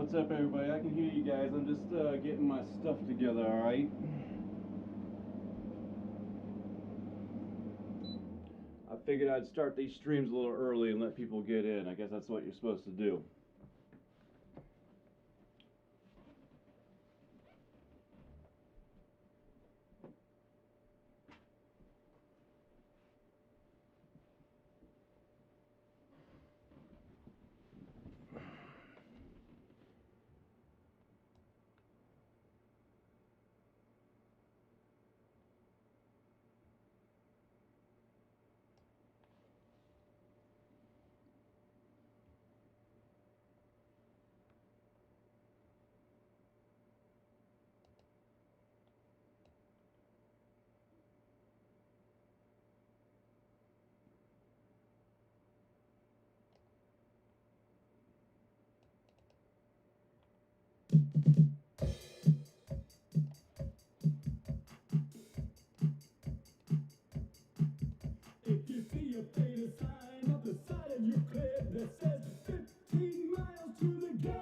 What's up, everybody? I can hear you guys. I'm just getting my stuff together, alright? I figured I'd start these streams a little early and let people get in. I guess that's what you're supposed to do. If you see a painted sign up the side of your crib that says 15 miles to the gate,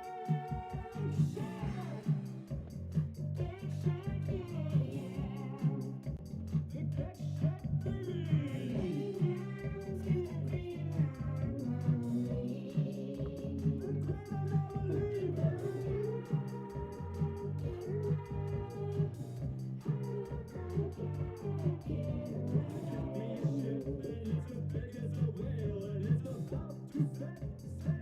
shout! Gate shack, yeah. The gate shack, baby. The great anomaly, It's as big as a whale and it's about to set sail.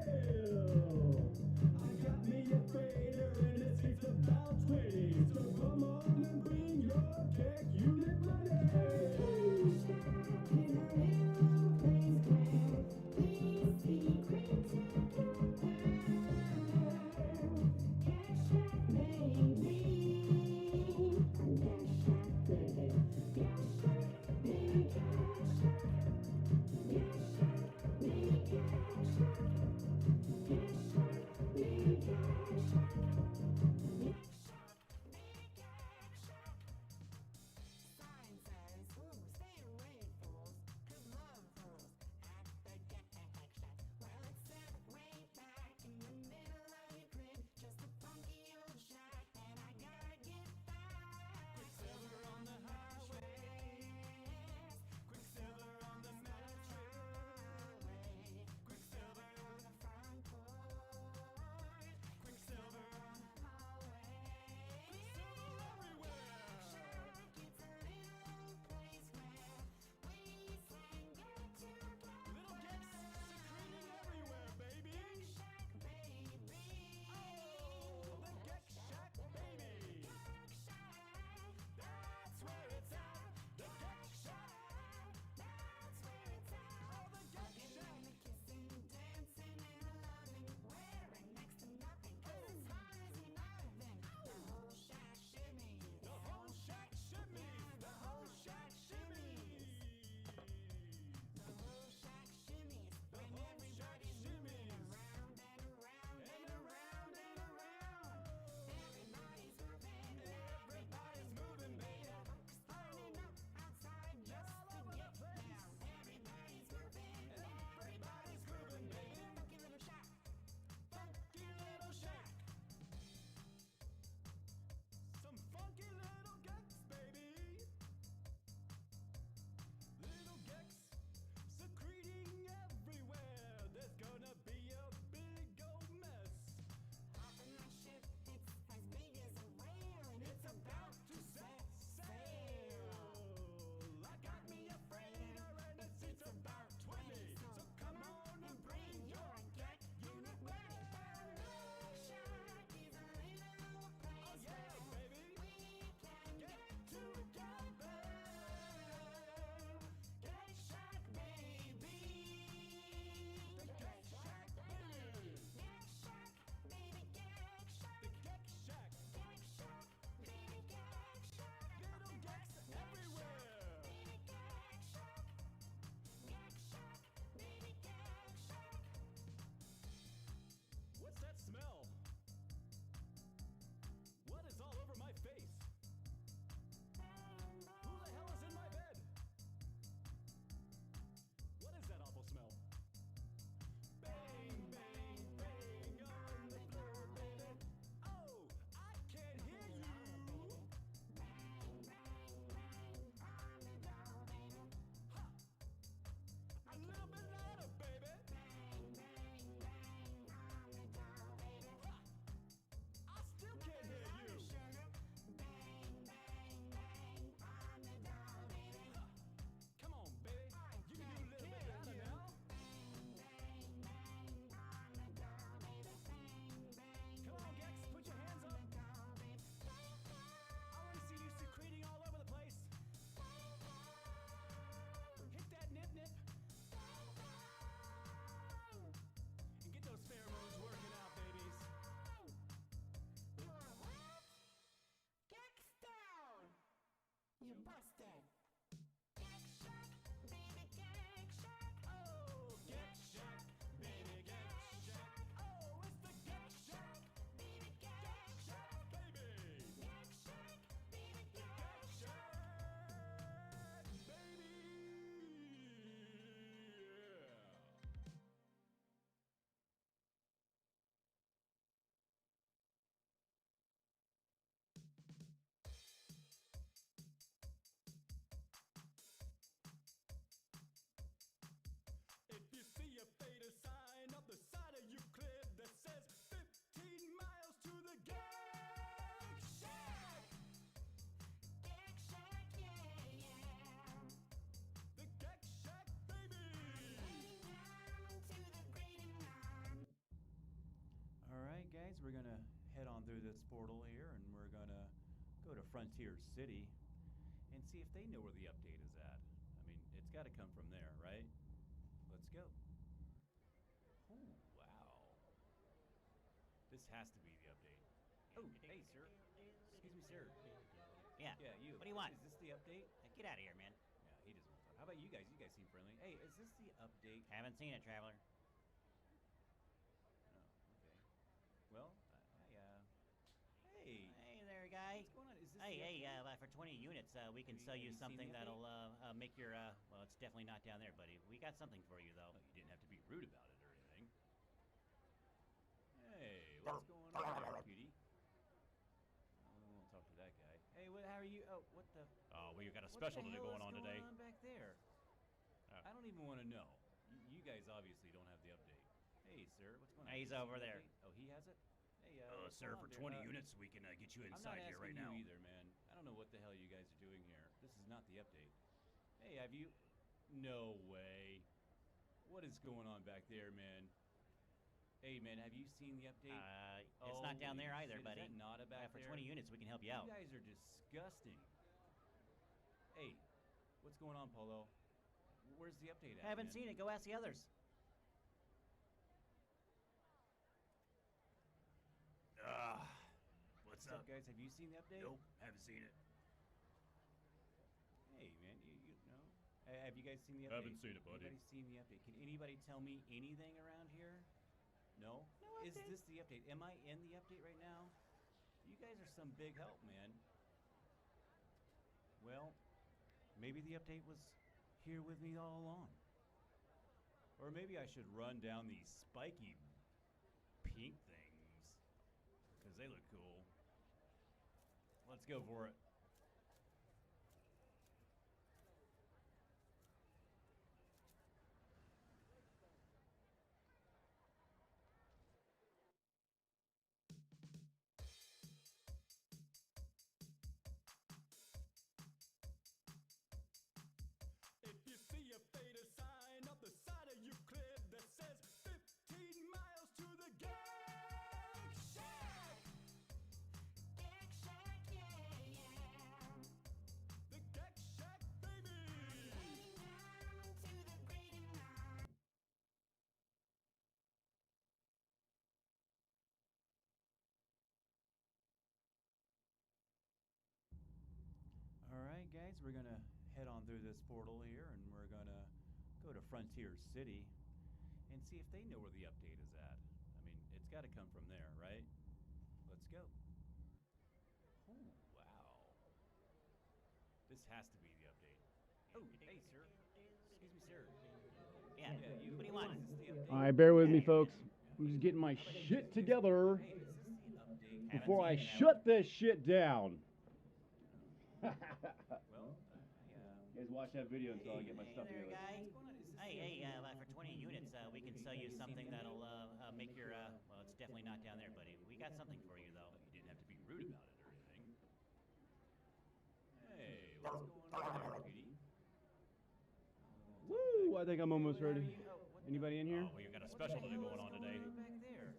guys, we're gonna head on through this portal here, and we're gonna go to Frontier City and see if they know where the update is at. I mean, it's got to come from there, right? Let's go. Oh, wow. This has to be the update. Oh, hey, sir. Excuse me, sir. Yeah. Yeah, you. What do you want? Is this the update? Get out of here, man. Yeah, he doesn't want to talk. How about you guys? You guys seem friendly. Hey, is this the update? Haven't seen it, traveler. Oh, okay. Well, hey. Hey there, guy. What's going on? Is this Hey, the update? for 20 units, we can Have sell you you seen something the that'll make your, well, it's definitely not down there, buddy. We got something for you, though. Oh, you didn't have to be rude about it or anything. Hey, what's going on there, cutie? I won't talk to that guy. Hey, how are you? Oh, what the? Oh, well, you got a What special the hell going is on going today. on back there? I don't even want to know. You guys obviously don't have the update. Hey, sir, what's going on? He's Is this over the there. update? Oh, he has it? Hey, Oh, what's sir, going on for there? 20 units, we can get you I'm not inside here asking right you now. either, man. I don't know what the hell you guys are doing here. This is not the update. Hey, have you? No way. What is going on back there, man? Hey, man, have you seen the update? It's not down there Holy either, shit, buddy. Is that not back For there? 20 units, we can help you out. You guys are disgusting. Hey, what's going on, Polo? Where's the update at? Haven't man? seen it. Go ask the others. What's up, guys? Have you seen the update? Nope, haven't seen it. Hey, man, you know. Have you guys seen the update? Haven't seen it, buddy. Anybody seen the update? Can anybody tell me anything around here? No? No Is update. this the update? Am I in the update right now? You guys are some big help, man. Well, maybe the update was here with me all along. Or maybe I should run down these spiky pink things. Because they look cool. Let's go for it. If you see a faded sign up the side of your cliff that says 15 miles to the Geek Shack. Geek Shack, yeah. The Geek Shack, baby. Down to the grading line. All right, guys, we're going to head on through this portal here, and we're going to go to Frontier City and see if they know where the update is at. I mean, it's got to come from there, right? Let's go. Oh, wow. This has to be the update. Oh, hey, sir. Excuse me, sir. Yeah. you. What do you want? Is this the update? All right, bear with me, folks. I'm just getting my shit together Hey, is this the update? Haven't before I seen it, shut this shit down. Well, You guys watch that video until I get my Hey stuff there, together. guy. What's going on? Is this Hey, the update? for 20 units, we can sell you Have you seen something the that'll update? make your, well, it's definitely not down there, buddy. We got something for you, though. You didn't have to be rude about it or anything. Hey, what's going on there, cutie? Woo! I think I'm almost How are ready. you? Oh, what the- Anybody in here? Oh, well, you got a What special the today hell going is on today. back there?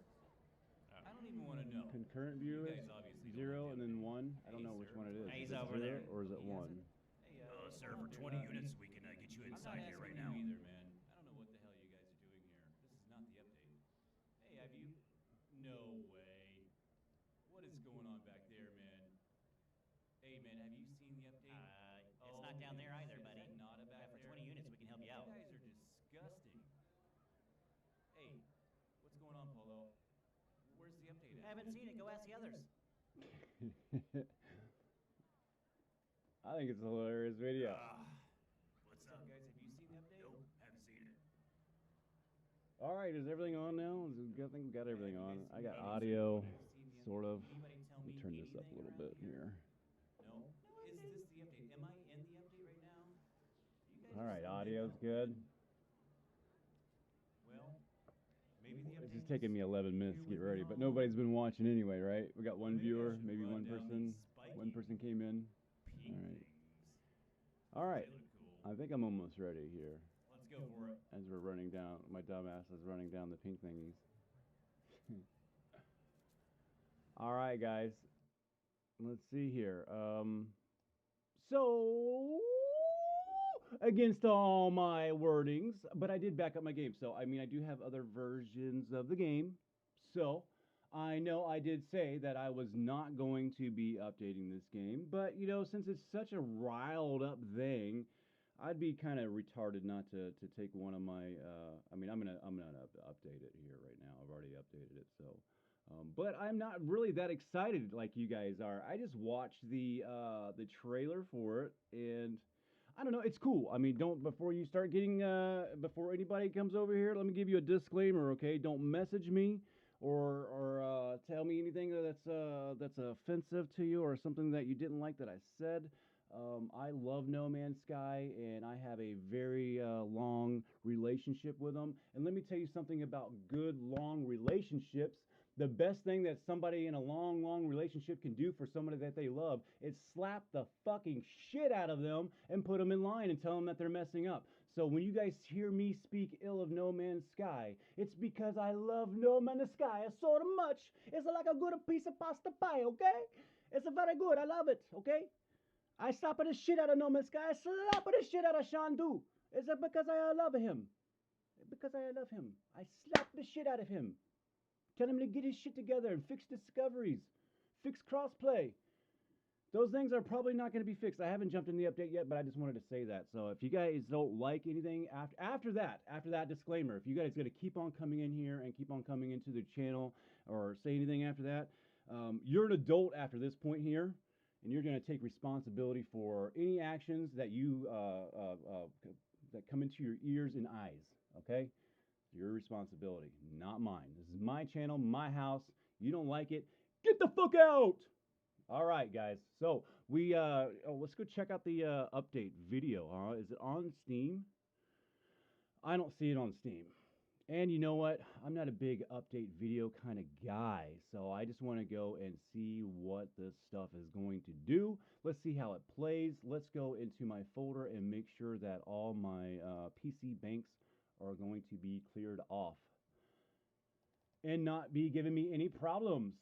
I don't even want to know. Concurrent You viewers, guys obviously don't 0 have and the then update. 1. I don't Hey, know which sir. one it is. He's Is it over 0 there. or is it He has 1? it. Hey, what's Sir, going on for there? 20 units, we can get you I'm not inside here asking right you now. either, man. I don't know what the hell you guys are doing here. This is not the update. Hey, have you? No way. What is going on back there, man? Hey, man, have you seen the update? It's not down there either, shit, buddy. Is that not back For there? 20 units, we can help you out. You guys are disgusting. Hey, what's going on, Polo? Where's the update at? Haven't seen it. Go ask the others. I think it's a hilarious video. What's What's up, guys? Have you seen the update? Nope, haven't seen it. All right, is everything on now? I think we got everything Have you on. guys I seen got the update? audio, Have you seen the sort update? of. Anybody tell Let me me turn this up a anything little around bit here. No? Is this the update? Am I in the update right now? You guys All are right, some big audio's help, good. man. Well, maybe the update It's just taking me was 11 minutes to here get with ready, me but all nobody's along. been watching anyway, right? We got one Maybe I viewer, should maybe run one down person. these spiky One person came in. pink All right. things. All right, They look cool. I think I'm almost ready here. Let's go for it. As we're running down, my dumbass is running down the pink thingies. All right, guys. Let's see here. So against all my wordings, but I did back up my game. So I mean, I do have other versions of the game. So I know I did say that I was not going to be updating this game, but you know, since it's such a riled up thing, I'd be kind of retarded not to take one of my. I mean, I'm gonna update it here right now. I've already updated it, so. But I'm not really that excited like you guys are. I just watched the trailer for it, and I don't know. It's cool. I mean, don't before you start getting before anybody comes over here. Let me give you a disclaimer, okay? Don't message me or tell me anything that's offensive to you or something that you didn't like that I said. I love No Man's Sky, and I have a very long relationship with them. And let me tell you something about good long relationships. The best thing that somebody in a long, long relationship can do for somebody that they love is slap the fucking shit out of them and put them in line and tell them that they're messing up. So when you guys hear me speak ill of No Man's Sky, it's because I love No Man's Sky so much. It's like a good piece of pasta pie, okay? It's very good. I love it, okay? I slap the shit out of No Man's Sky. I slap the shit out of Shandu. Is it because I love him? Because I love him. I slap the shit out of him. Tell him to get his shit together and fix discoveries, fix crossplay. Those things are probably not going to be fixed. I haven't jumped in the update yet, but I just wanted to say that. So if you guys don't like anything after that disclaimer, if you guys got to keep on coming in here and keep on coming into the channel or say anything after that, you're an adult after this point here, and you're going to take responsibility for any actions that you that come into your ears and eyes. Okay. Your responsibility, not mine. This is my channel, my house. You don't like it, get the fuck out. All right, guys. So let's go check out the update video. Is it on Steam? I don't see it on Steam. And you know what? I'm not a big update video kind of guy, so I just want to go and see what this stuff is going to do. Let's see how it plays. Let's go into my folder and make sure that all my PC banks are going to be cleared off and not be giving me any problems.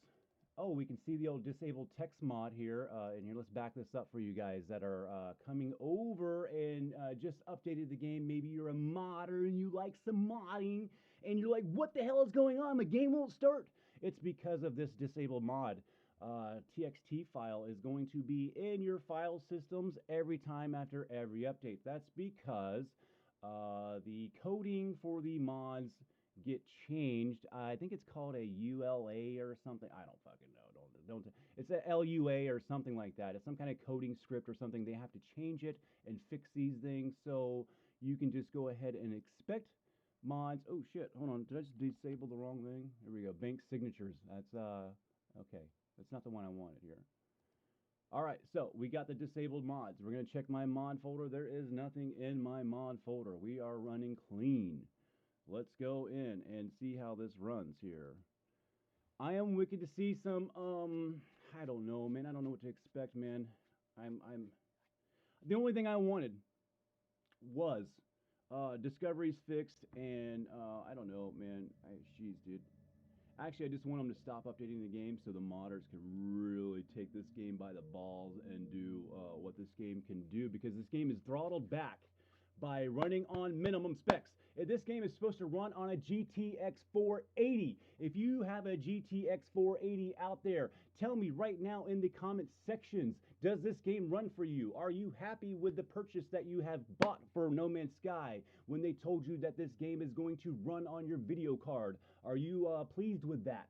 Oh, we can see the old disabled text mod here. And here, let's back this up for you guys that are coming over and just updated the game. Maybe you're a modder and you like some modding and you're like, what the hell is going on? My game won't start. It's because of this disabled mod. TXT file is going to be in your file systems every time after every update. That's because the coding for the mods get changed. I think it's called a ULA or something. I don't fucking know. Don't. It's a LUA or something like that. It's some kind of coding script or something. They have to change it and fix these things so you can just go ahead and expect mods. Oh shit! Hold on. Did I just disable the wrong thing? Here we go. Bank signatures. That's okay. That's not the one I wanted here. All right, so we got the disabled mods. We're going to check my mod folder. There is nothing in my mod folder. We are running clean. Let's go in and see how this runs here. I am wicked to see some, I don't know, man. I don't know what to expect, man. The only thing I wanted was discoveries fixed and, I don't know, man. Jeez, dude. Actually, I just want them to stop updating the game so the modders can really take this game by the balls and do what this game can do, because this game is throttled back by running on minimum specs. This game is supposed to run on a GTX 480. If you have a GTX 480 out there, tell me right now in the comment sections, does this game run for you? Are you happy with the purchase that you have bought for No Man's Sky when they told you that this game is going to run on your video card? Are you pleased with that?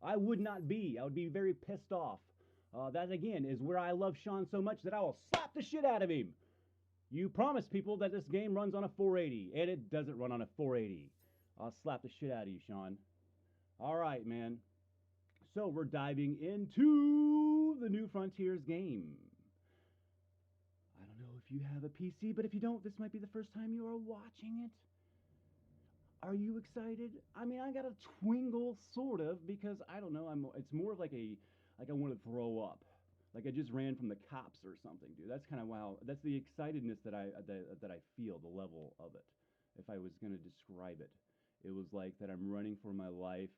I would not be. I would be very pissed off. That again is where I love Sean so much that I will slap the shit out of him. You promised people that this game runs on a 480, and it doesn't run on a 480. I'll slap the shit out of you, Sean. All right, man. So we're diving into the New Frontiers game. I don't know if you have a PC, but if you don't, this might be the first time you are watching it. Are you excited? I mean, I got a twingle, sort of, because I don't know. It's more of like I want to throw up. Like I just ran from the cops or something, dude. That's kind of wow. That's the excitedness that I feel, the level of it. If I was going to describe it, it was like that I'm running for my life.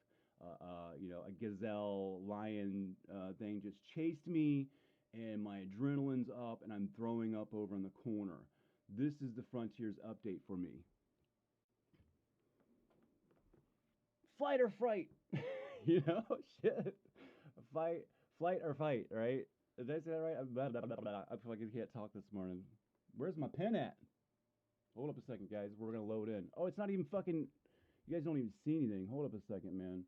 a gazelle lion thing just chased me, and my adrenaline's up, and I'm throwing up over in the corner. This is the Frontiers update for me. Flight or fright, shit. Fight, flight or fight, right? Did I say that right? I feel like I can't talk this morning. Where's my pen at? Hold up a second, guys. We're gonna load in. Oh, it's not even fucking. You guys don't even see anything. Hold up a second, man.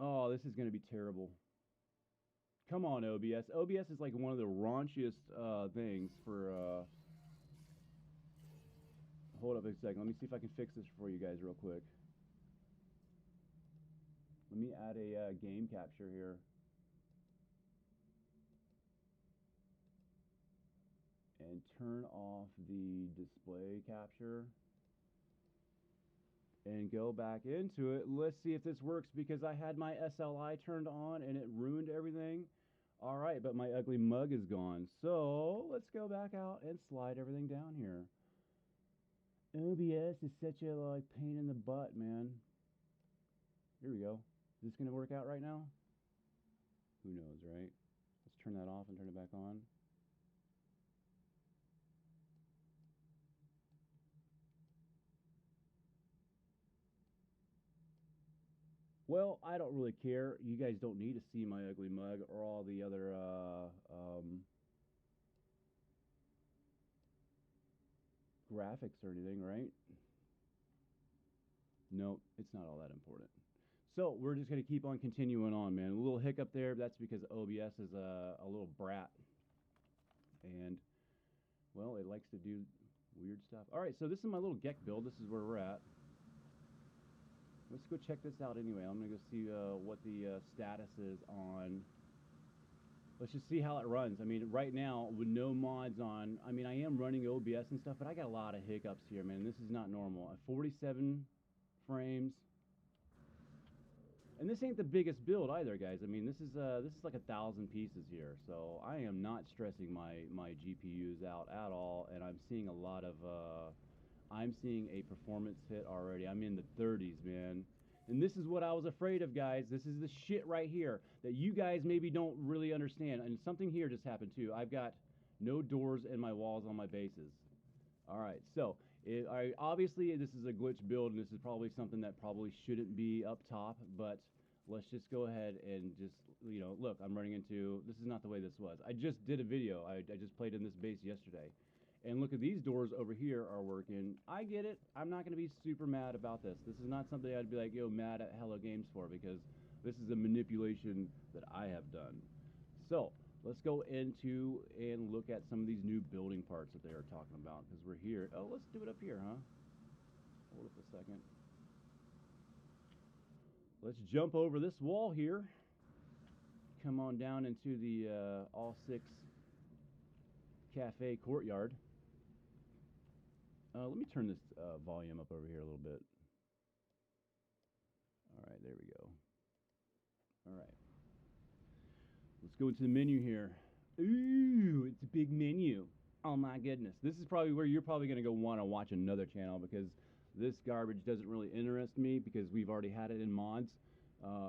Oh, this is gonna be terrible. Come on, OBS. OBS is like one of the raunchiest things for. Hold up a second. Let me see if I can fix this for you guys real quick. Let me add a game capture here. And turn off the display capture. And go back into it. Let's see if this works, because I had my SLI turned on and it ruined everything. All right, but my ugly mug is gone. So let's go back out and slide everything down here. OBS is such a like pain in the butt, man. Here we go. Is this gonna work out right now? Who knows, right? Let's turn that off and turn it back on. Well, I don't really care. You guys don't need to see my ugly mug or all the other graphics or anything, right? No, it's not all that important. So we're just going to keep on continuing on, man. A little hiccup there. That's because OBS is a little brat. And, well, it likes to do weird stuff. All right, so this is my little Gek build. This is where we're at. Let's go check this out anyway. I'm going to go see what the status is on. Let's just see how it runs. I mean, right now, with no mods on, I mean, I am running OBS and stuff, but I got a lot of hiccups here, man. This is not normal. 47 frames. And this ain't the biggest build either, guys. I mean, this is like 1,000 pieces here, so I am not stressing my GPUs out at all, and I'm seeing a lot of I'm seeing a performance hit already. I'm in the 30s, man. And this is what I was afraid of, guys. This is the shit right here that you guys maybe don't really understand. And something here just happened too. I've got no doors in my walls on my bases. All right, so obviously this is a glitch build, and this is probably something that probably shouldn't be up top, but let's just go ahead and just, look, I'm running into, this is not the way this was. I just did a video. I just played in this base yesterday. And look at these doors over here are working. I get it. I'm not going to be super mad about this. This is not something I'd be like, mad at Hello Games for, because this is a manipulation that I have done. So let's go into and look at some of these new building parts that they are talking about, because we're here. Oh, let's do it up here, huh? Hold up a second. Let's jump over this wall here. Come on down into the all 6 cafe courtyard. Let me turn this volume up over here a little bit. All right, there we go. All right. Let's go into the menu here. Ooh, it's a big menu. Oh my goodness. This is probably where you're probably going to go want to watch another channel, because this garbage doesn't really interest me, because we've already had it in mods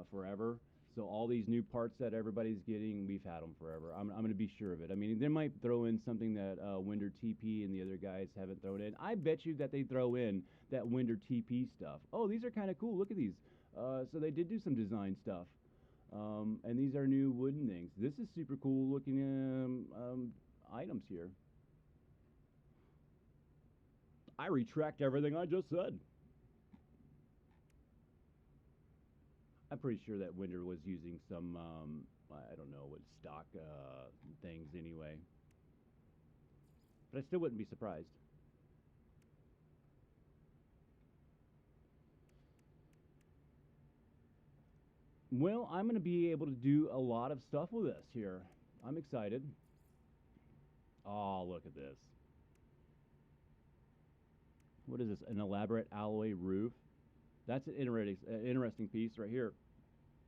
forever. So all these new parts that everybody's getting, we've had them forever. I'm going to be sure of it. I mean, they might throw in something that Winder TP and the other guys haven't thrown in. I bet you that they throw in that Winder TP stuff. Oh, these are kind of cool. Look at these. So they did do some design stuff. And these are new wooden things. This is super cool looking items here. I retract everything I just said. I'm pretty sure that Winder was using some, I don't know, what stock things anyway. But I still wouldn't be surprised. Well, I'm going to be able to do a lot of stuff with this here. I'm excited. Oh, look at this. What is this? An elaborate alloy roof? That's an interesting piece right here.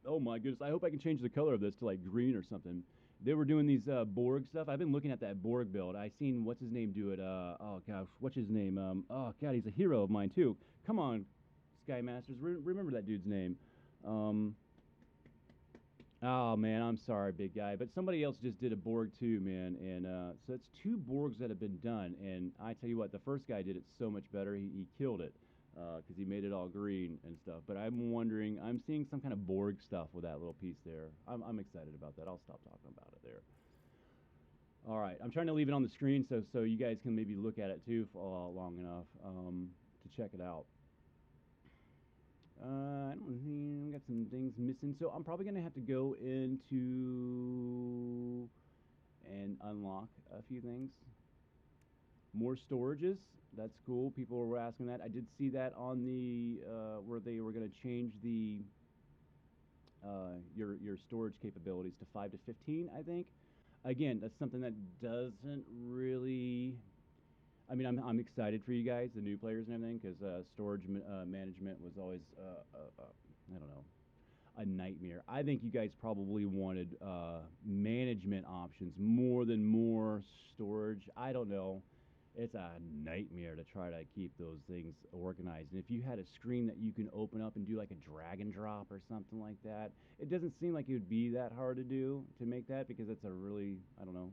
Oh my goodness. I hope I can change the color of this to like green or something. They were doing these Borg stuff. I've been looking at that Borg build. I seen, what's his name do it? Oh gosh, what's his name? Oh god, he's a hero of mine too. Come on, Sky Masters. Remember that dude's name. Um, oh man, I'm sorry, big guy, but somebody else just did a Borg too, man, and so it's two Borgs that have been done. And I tell you what, the first guy did it so much better. He killed it because he made it all green and stuff. But I'm wondering, I'm seeing some kind of Borg stuff with that little piece there. I'm excited about that. I'll stop talking about it there. All right, I'm trying to leave it on the screen so you guys can maybe look at it too for long enough to check it out. I don't think I've got some things missing, so I'm probably gonna have to go into and unlock a few things. More storages. That's cool. People were asking that. I did see that on the where they were gonna change the your storage capabilities to 5 to 15. I think. Again, that's something that doesn't really. I mean, I'm excited for you guys, the new players and everything, because storage management was always, I don't know, a nightmare. I think you guys probably wanted management options more than more storage. I don't know. It's a nightmare to try to keep those things organized. And if you had a screen that you can open up and do like a drag and drop or something like that, it doesn't seem like it would be that hard to do to make that because it's a really, I don't know,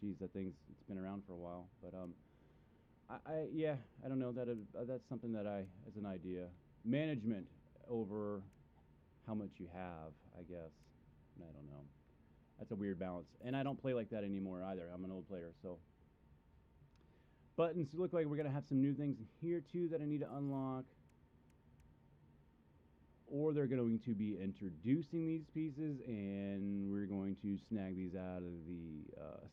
geez, that thing's it's been around for a while. But yeah, I don't know that that's something that as an idea, management over how much you have, I guess. I don't know. That's a weird balance, and I don't play like that anymore either. I'm an old player, so. Buttons look like we're gonna have some new things in here too that I need to unlock, or they're going to be introducing these pieces, and we're going to snag these out of the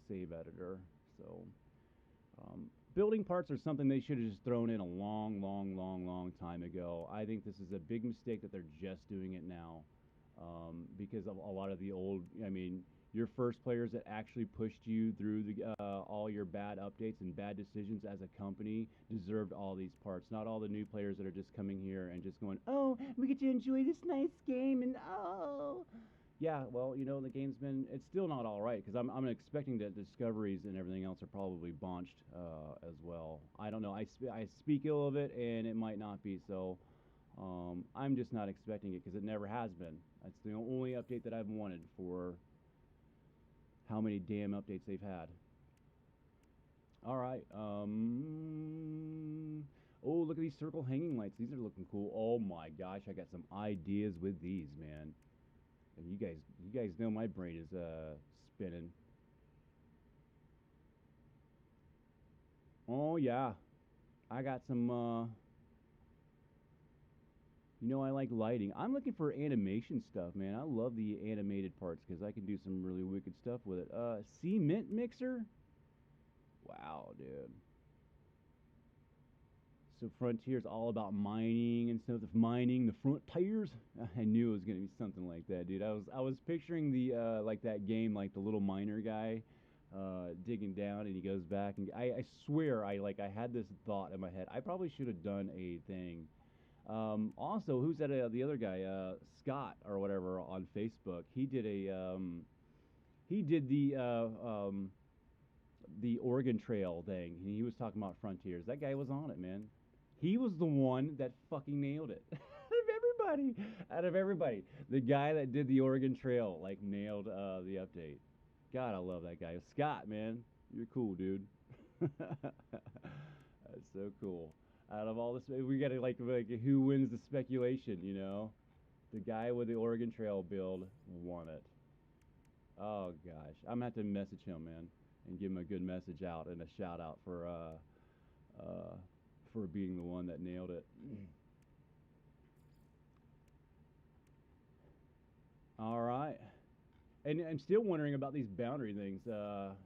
save editor. So. Building parts are something they should have just thrown in a long time ago. I think this is a big mistake that they're just doing it now because of a lot of the old. I mean, your first players that actually pushed you through all your bad updates and bad decisions as a company deserved all these parts. Not all the new players that are just coming here and just going, "Oh, we get to enjoy this nice game," and oh. Yeah, well, the game's it's still not all right because I'm expecting that discoveries and everything else are probably botched as well. I don't know. I speak ill of it, and it might not be so. I'm just not expecting it because it never has been. That's the only update that I've wanted for how many damn updates they've had. All right. Oh, look at these circle hanging lights. These are looking cool. Oh my gosh, I got some ideas with these, man. And you guys know my brain is spinning. Oh yeah, I got some. I like lighting. I'm looking for animation stuff, man. I love the animated parts because I can do some really wicked stuff with it. Cement mixer. Wow, dude. So Frontier's all about mining and stuff. Mining the frontiers. I knew it was gonna be something like that, dude. I was picturing the like that game, like the little miner guy digging down, and he goes back, and I swear I had this thought in my head. I probably should have done a thing. Also, who's that? The other guy, Scott or whatever on Facebook. He did the Oregon Trail thing. He was talking about frontiers. That guy was on it, man. He was the one that fucking nailed it. Out of everybody, the guy that did the Oregon Trail like nailed the update. God, I love that guy, Scott. Man, you're cool, dude. That's so cool. Out of all this, we got to like who wins the speculation. The guy with the Oregon Trail build won it. Oh gosh, I'm gonna have to message him, man, and give him a good message out and a shout out uh, for being the one that nailed it. All right, and I'm still wondering about these boundary things. So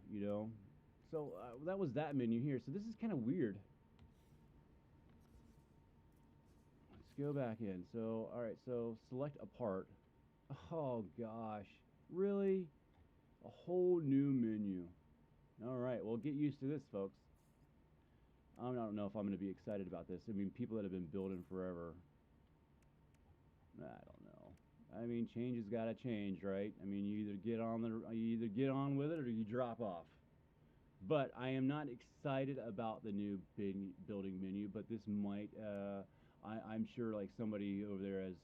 that was that menu here. So this is kind of weird. Let's go back in. So all right, so select a part. Oh gosh, really? A whole new menu. All right, well, get used to this, folks. I don't know if I'm going to be excited about this. I mean, people that have been building forever. I don't know. I mean, change has got to change, right? I mean, you either get on with it or you drop off. But I am not excited about the new building menu. But this might. I'm sure like somebody over there has.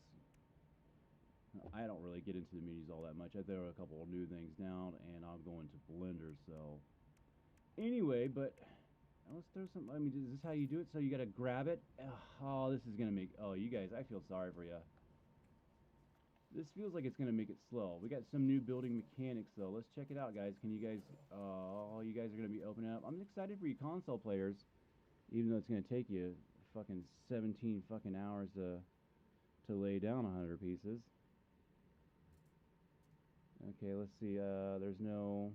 I don't really get into the menus all that much. I throw a couple of new things down, and I'll go into Blender. So anyway, but let's throw some. I mean, is this how you do it? So you got to grab it. Oh, this is gonna make. Oh, you guys, I feel sorry for you. This feels like it's gonna make it slow. We got some new building mechanics though. Let's check it out, guys. Can you guys? Oh, you guys are gonna be opening up. I'm excited for you console players, even though it's gonna take you fucking 17 fucking hours to lay down 100 pieces. Okay, let's see. There's no.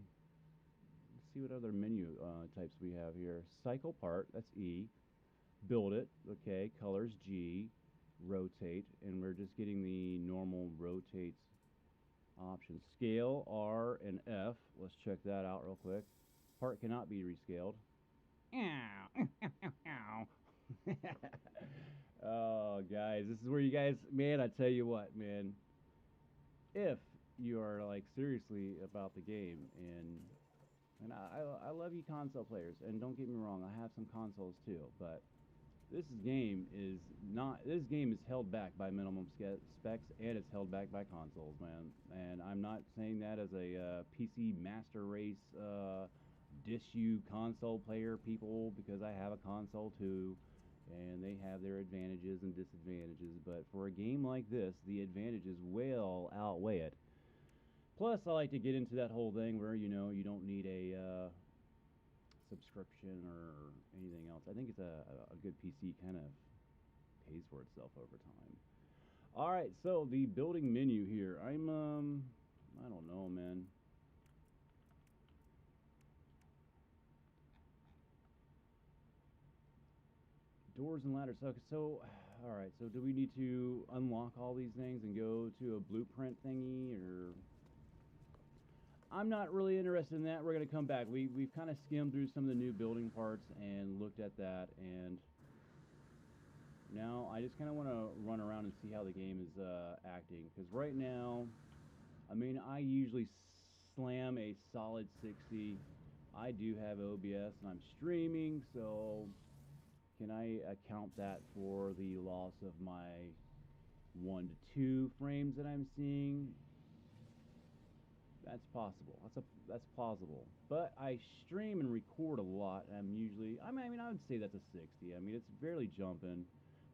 Let's see what other menu types we have here. Cycle part, that's E. Build it, okay. Colors, G. Rotate, and we're just getting the normal rotate options. Scale, R and F. Let's check that out real quick. Part cannot be rescaled. Oh, guys, this is where you guys, man, I tell you what, man. If you are like seriously about the game and I love you console players, and don't get me wrong, I have some consoles too, but this game is not. This game is held back by minimum specs, and it's held back by consoles, man. And I'm not saying that as a PC master race disu console player people, because I have a console too, and they have their advantages and disadvantages. But for a game like this, the advantages will outweigh it. Plus, I like to get into that whole thing where you don't need a subscription or anything else. I think it's a good PC kind of pays for itself over time. All right, so the building menu here. I don't know, man. Doors and ladders. Okay, so all right. So do we need to unlock all these things and go to a blueprint thingy, or? I'm not really interested in that. We're going to come back. We've kind of skimmed through some of the new building parts and looked at that, and now I just kind of want to run around and see how the game is acting. Because right now, I mean, I usually slam a solid 60. I do have OBS and I'm streaming, so can I account that for the loss of my 1 to 2 frames that I'm seeing? That's possible. That's plausible. But I stream and record a lot, and I'm usually. I would say that's a 60. I mean, it's barely jumping.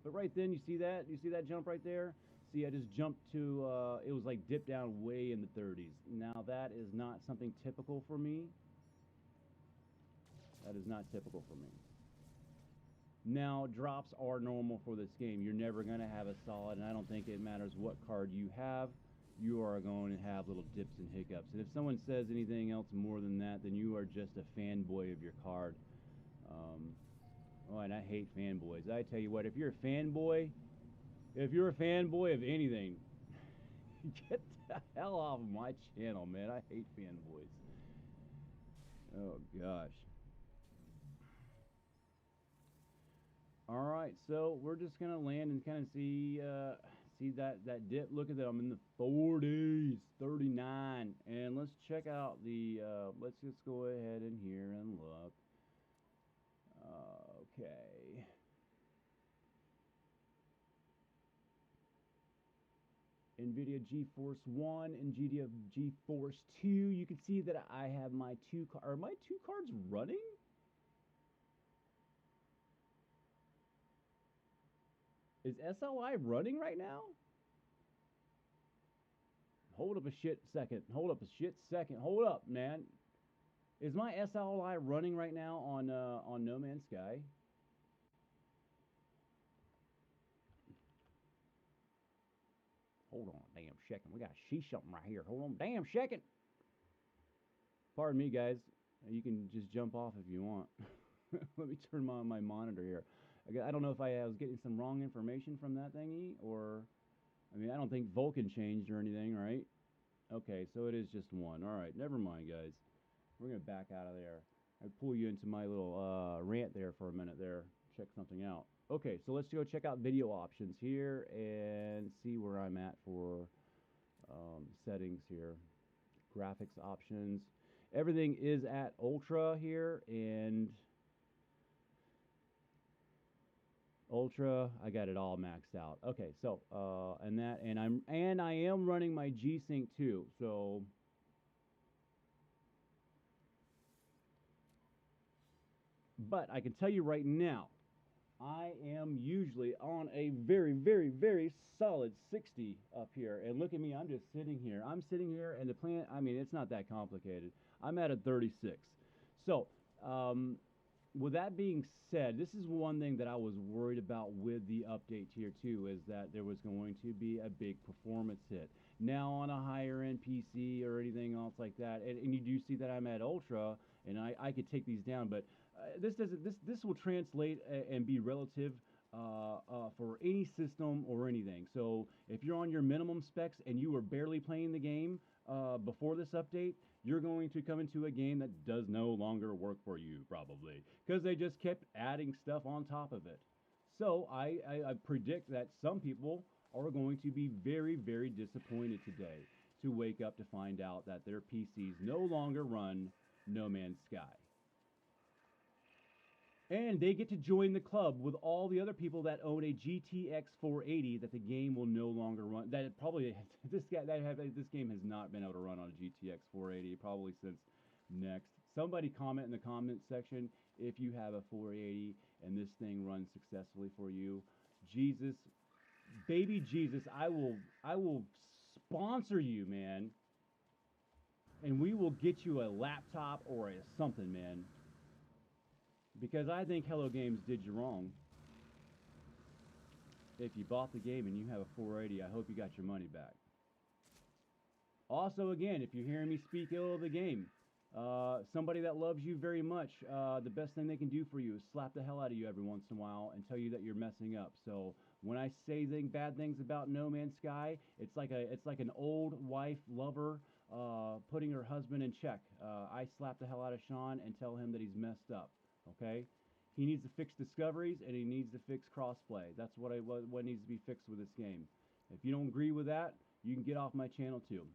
But right then, you see that? You see that jump right there? See, I just jumped to. It was like dipped down way in the 30s. Now that is not something typical for me. That is not typical for me. Now, drops are normal for this game. You're never going to have a solid, and I don't think it matters what card you have. You are going to have little dips and hiccups. And if someone says anything else more than that, then you are just a fanboy of your card. Oh, and I hate fanboys. I tell you what, if you're a fanboy of anything, get the hell off of my channel, man. I hate fanboys. Oh, gosh. All right, so we're just gonna land and kind of see that dip. Look at that, I'm in the 40s, 39, and let's check out the. Let's just go ahead in here and look. Okay. NVIDIA GeForce 1 and NVIDIA GeForce 2. You can see that I have my are my two cards running? Is SLI running right now? Hold up a shit second. Hold up a shit second. Hold up, man. Is my SLI running right now on No Man's Sky? Hold on a damn second. We gotta see something right here. Hold on a damn second. Pardon me, guys. You can just jump off if you want. Let me turn on my monitor here. I don't know if I was getting some wrong information from that thingy, or I mean, I don't think Vulcan changed or anything, right? Okay, so it is just one. All right, never mind, guys. We're gonna back out of there. I pull you into my little rant there for a minute there. Check something out. Okay, so let's go check out video options here and see where I'm at for settings here. Graphics options. Everything is at ultra here, and Ultra, I got it all maxed out. Okay, so and I am running my G Sync too. So but I can tell you right now, I am usually on a very, very, very solid 60 up here. And look at me, I'm just sitting here. I'm sitting here, and the planet, I mean, it's not that complicated. I'm at a 36. So, um, with that being said, this is one thing that I was worried about with the update tier 2 is that there was going to be a big performance hit. Now on a higher end PC or anything else like that, and you do see that I'm at Ultra, and I could take these down, but this doesn't this will translate and be relative for any system or anything. So if you're on your minimum specs and you were barely playing the game before this update, you're going to come into a game that does no longer work for you probably because they just kept adding stuff on top of it. So I predict that some people are going to be very, very disappointed today to wake up to find out that their PCs no longer run No Man's Sky. And they get to join the club with all the other people that own a GTX 480 that the game will no longer run. That it probably this game has not been able to run on a GTX 480 probably since next. Somebody comment in the comment section if you have a 480 and this thing runs successfully for you. Jesus, baby Jesus, I will sponsor you, man. And we will get you a laptop or a something, man. Because I think Hello Games did you wrong. If you bought the game and you have a 480, I hope you got your money back. Also, again, if you're hearing me speak ill of the game, somebody that loves you very much, the best thing they can do for you is slap the hell out of you every once in a while and tell you that you're messing up. So when I say bad things about No Man's Sky, it's like an old wife lover putting her husband in check. I slap the hell out of Sean and tell him that he's messed up. Okay, he needs to fix discoveries and he needs to fix crossplay. That's what needs to be fixed with this game. If you don't agree with that, you can get off my channel too,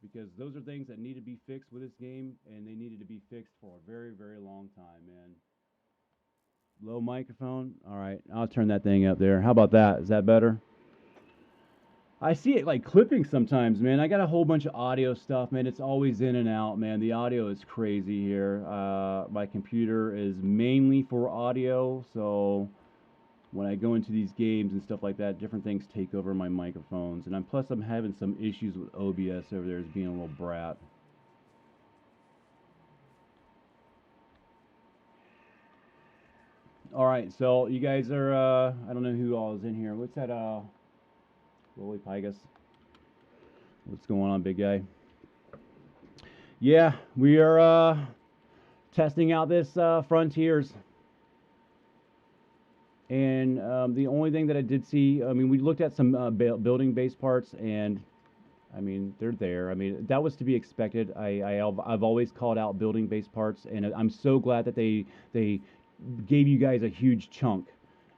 because those are things that need to be fixed with this game, and they needed to be fixed for a very, very long time, man. Low microphone. All right, I'll turn that thing up there. How about that? Is that better? I see it like clipping sometimes, man. I got a whole bunch of audio stuff, man. It's always in and out, man. The audio is crazy here. My computer is mainly for audio, so when I go into these games and stuff like that, different things take over my microphones. And plus I'm having some issues with OBS over there as being a little brat. All right, so you guys are, I don't know who all is in here. What's that, Lily Pigus? What's going on, big guy? Yeah, we are testing out this Frontiers. And the only thing that I did see, I mean, we looked at some building base parts, and I mean, they're there. I mean, that was to be expected. I've always called out building base parts, and I'm so glad that they gave you guys a huge chunk.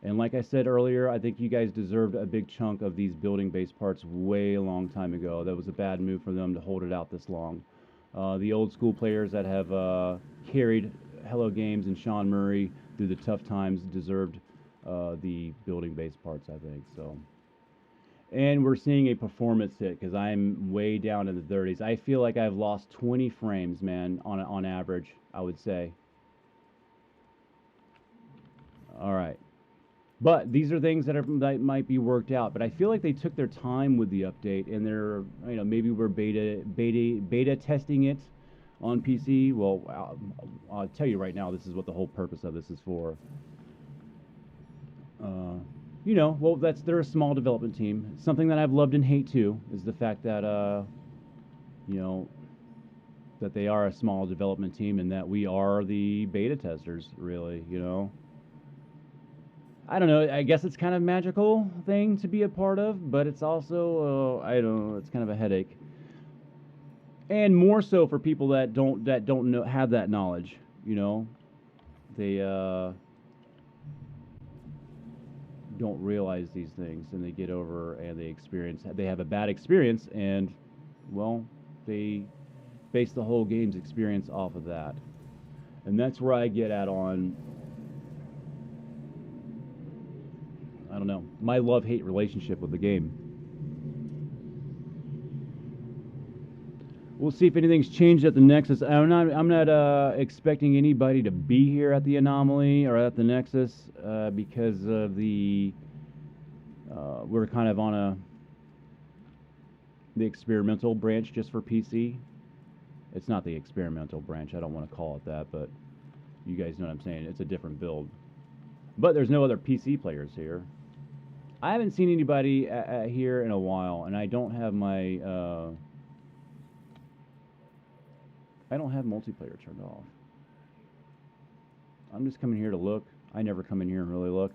And like I said earlier, I think you guys deserved a big chunk of these building base parts way a long time ago. That was a bad move for them to hold it out this long. The old school players that have carried Hello Games and Sean Murray through the tough times deserved the building base parts, I think. So, and we're seeing a performance hit because I'm way down in the 30s. I feel like I've lost 20 frames, man, on average, I would say. All right. But these are things that might be worked out. But I feel like they took their time with the update, and they're, you know, maybe we're beta testing it on PC. Well, I'll tell you right now, this is what the whole purpose of this is for. You know, well, they're a small development team. Something that I've loved and hate too is the fact that you know, that they are a small development team and that we are the beta testers, really. You know. I don't know. I guess it's kind of a magical thing to be a part of, but it's also I don't know. It's kind of a headache, and more so for people that don't know have that knowledge. You know, they don't realize these things, and they get over and they have a bad experience, and well, they base the whole game's experience off of that, and that's where I get at on I don't know, my love-hate relationship with the game. We'll see if anything's changed at the Nexus. I'm not expecting anybody to be here at the Anomaly or at the Nexus because of the we're kind of on the experimental branch just for PC. It's not the experimental branch. I don't want to call it that, but you guys know what I'm saying. It's a different build. But there's no other PC players here. I haven't seen anybody here in a while, and I don't have my I don't have multiplayer turned off. I'm just coming here to look. I never come in here and really look.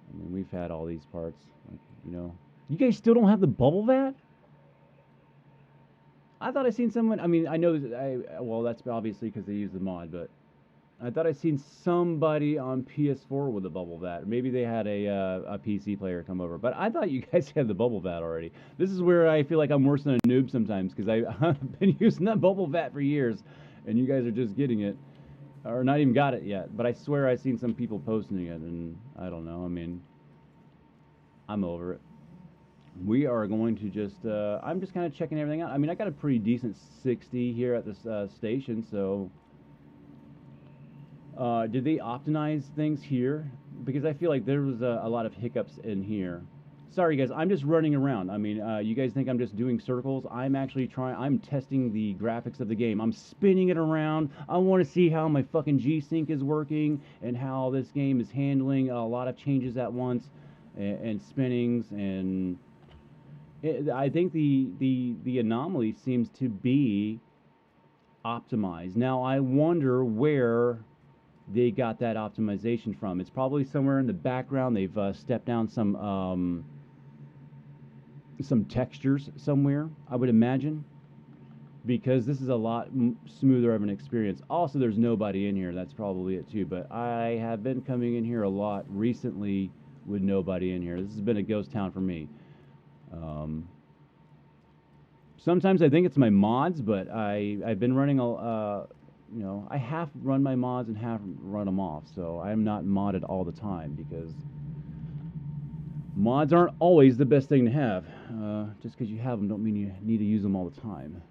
I mean, we've had all these parts, like, you know. You guys still don't have the bubble vat? I thought I seen someone. I mean, I know that well, that's obviously because they use the mod, but I thought I seen somebody on PS4 with a bubble vat. Maybe they had a PC player come over, but I thought you guys had the bubble vat already. This is where I feel like I'm worse than a noob sometimes because I've been using that bubble vat for years, and you guys are just getting it, or not even got it yet. But I swear I've seen some people posting it, and I don't know. I mean, I'm over it. We are going to just, I'm just kind of checking everything out. I mean, I got a pretty decent 60 here at this station, so did they optimize things here? Because I feel like there was a lot of hiccups in here. Sorry, guys, I'm just running around. I mean, you guys think I'm just doing circles. I'm actually I'm testing the graphics of the game. I'm spinning it around. I want to see how my fucking G-Sync is working and how this game is handling a lot of changes at once and spinnings and... I think the anomaly seems to be optimized. Now I wonder where they got that optimization from. It's probably somewhere in the background. They've stepped down some textures somewhere, I would imagine, because this is a lot smoother of an experience. Also, there's nobody in here. That's probably it too. But I have been coming in here a lot recently with nobody in here. This has been a ghost town for me. Sometimes I think it's my mods, but I've been running you know, I half run my mods and half run them off, so I'm not modded all the time because mods aren't always the best thing to have. Just because you have them don't mean you need to use them all the time.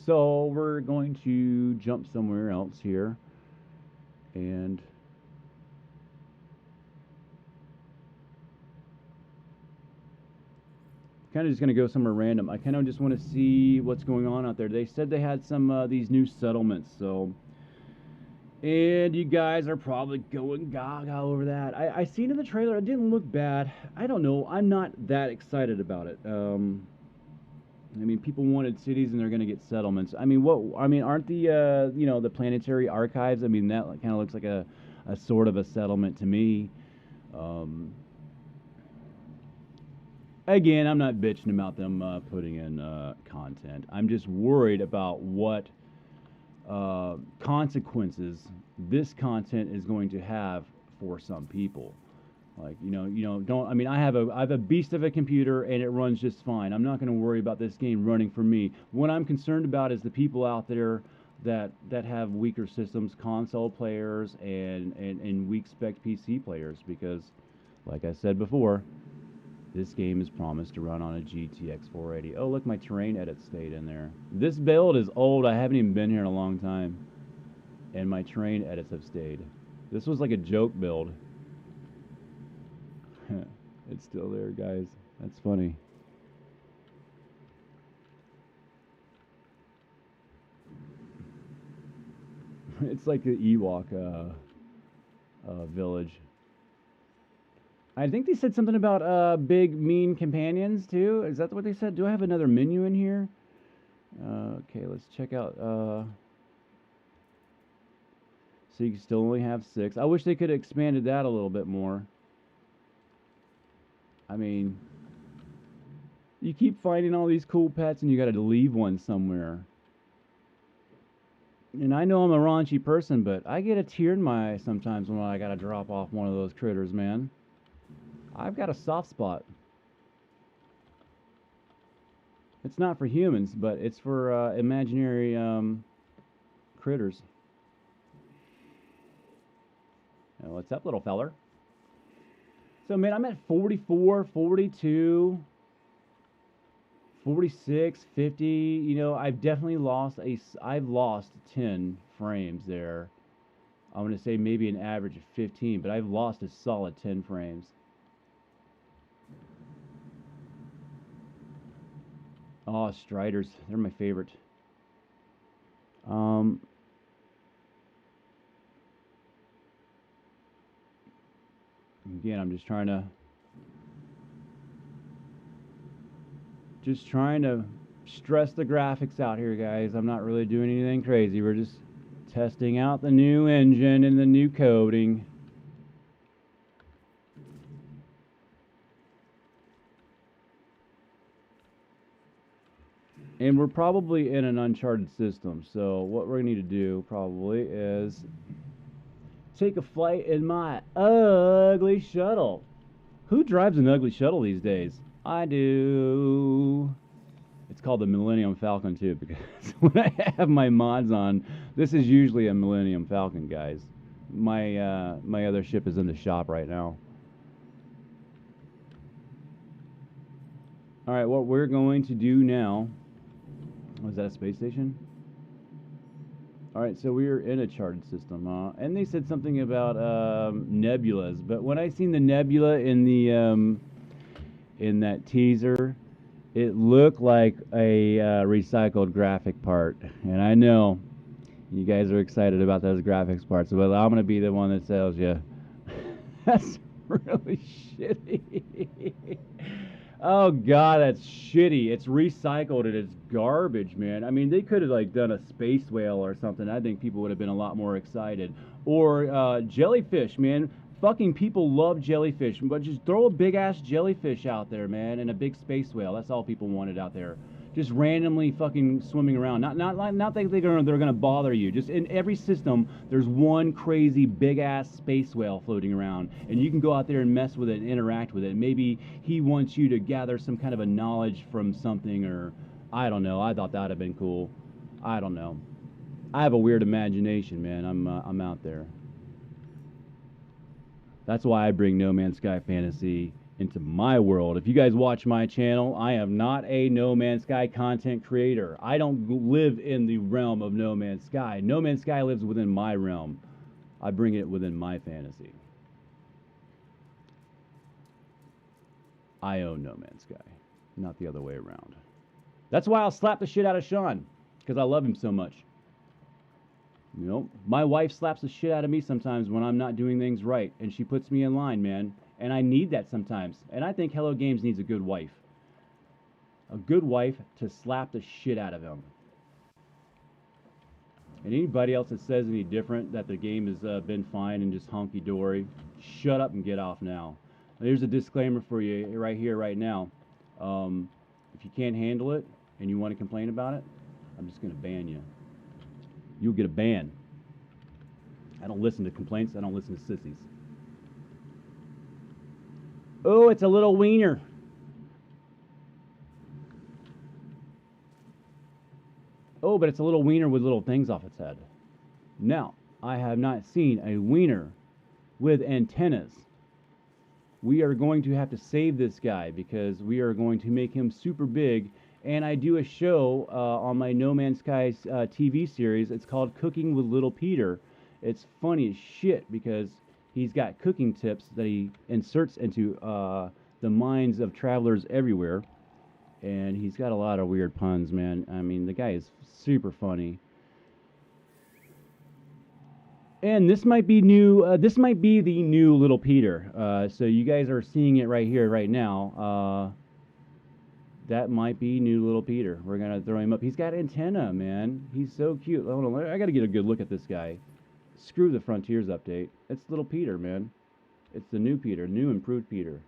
So we're going to jump somewhere else here, and kind of just going to go somewhere random. I kind of just want to see what's going on out there. They said they had some these new settlements, so... And you guys are probably going gaga over that. I seen in the trailer, it didn't look bad. I don't know. I'm not that excited about it. I mean, people wanted cities and they're going to get settlements. I mean, aren't the, you know, the planetary archives, I mean, that kind of looks like a sort of a settlement to me. Again, I'm not bitching about them putting in content. I'm just worried about what consequences this content is going to have for some people. Like, you know, don't. I mean, I have a beast of a computer and it runs just fine. I'm not going to worry about this game running for me. What I'm concerned about is the people out there that have weaker systems, console players and weak spec PC players. Because, like I said before, this game is promised to run on a GTX 480. Oh, look, my terrain edit stayed in there. This build is old. I haven't even been here in a long time. And my terrain edits have stayed. This was like a joke build. It's still there, guys. That's funny. It's like the Ewok village. I think they said something about big mean companions too. Is that what they said? Do I have another menu in here? Okay, let's check out. So you can still only have 6. I wish they could have expanded that a little bit more. I mean, you keep finding all these cool pets and you got to leave one somewhere. And I know I'm a raunchy person, but I get a tear in my eye sometimes when I got to drop off one of those critters, man. I've got a soft spot. It's not for humans, but it's for imaginary critters. What's up, little feller? So, man, I'm at 44, 42, 46, 50. You know, I've definitely I've lost 10 frames there. I'm going to say maybe an average of 15, but I've lost a solid 10 frames. Oh, Striders. They're my favorite. Again, I'm just trying to stress the graphics out here, guys. I'm not really doing anything crazy. We're just testing out the new engine and the new coding. And we're probably in an uncharted system. So what we're going to need to do probably is take a flight in my ugly shuttle. Who drives an ugly shuttle these days? I do. It's called the Millennium Falcon too, because when I have my mods on, this is usually a Millennium Falcon, guys. My other ship is in the shop right now. All right, what we're going to do now. Was that a space station? All right, so we are in a charted system, and they said something about nebulas. But when I seen the nebula in the in that teaser, it looked like a recycled graphic part. And I know you guys are excited about those graphics parts, but I'm gonna be the one that tells you that's really shitty. Oh god, that's shitty. It's recycled and it's garbage, man. I mean, they could have like done a space whale or something. I think people would have been a lot more excited. Or jellyfish, man. Fucking people love jellyfish, but just throw a big ass jellyfish out there, man, and a big space whale. That's all people wanted out there. Just randomly fucking swimming around. Not that they're gonna bother you. Just in every system, there's one crazy big ass space whale floating around, and you can go out there and mess with it and interact with it. Maybe he wants you to gather some kind of a knowledge from something, or I don't know. I thought that'd have been cool. I don't know. I have a weird imagination, man. I'm out there. That's why I bring No Man's Sky Fantasy into my world. If you guys watch my channel, I am not a No Man's Sky content creator. I don't live in the realm of No Man's Sky. No Man's Sky lives within my realm. I bring it within my fantasy. I own No Man's Sky, not the other way around. That's why I'll slap the shit out of Sean, because I love him so much. You know, my wife slaps the shit out of me sometimes when I'm not doing things right, and she puts me in line, man. And I need that sometimes. And I think Hello Games needs a good wife. A good wife to slap the shit out of him. And anybody else that says any different, that the game has been fine and just honky-dory, shut up and get off now. There's a disclaimer for you right here, right now. If you can't handle it and you want to complain about it, I'm just going to ban you. You'll get a ban. I don't listen to complaints. I don't listen to sissies. Oh, it's a little wiener. Oh, but it's a little wiener with little things off its head. Now, I have not seen a wiener with antennas. We are going to have to save this guy because we are going to make him super big. And I do a show on my No Man's Sky TV series. It's called Cooking with Little Peter. It's funny as shit because he's got cooking tips that he inserts into the minds of travelers everywhere. And he's got a lot of weird puns, man. I mean, the guy is super funny. And this might be new. This might be the new Little Peter. So you guys are seeing it right here, right now. That might be new Little Peter. We're gonna throw him up. He's got antenna, man. He's so cute. Hold on, I gotta get a good look at this guy. Screw the Frontiers update. It's Little Peter, man. It's the new Peter, new improved Peter.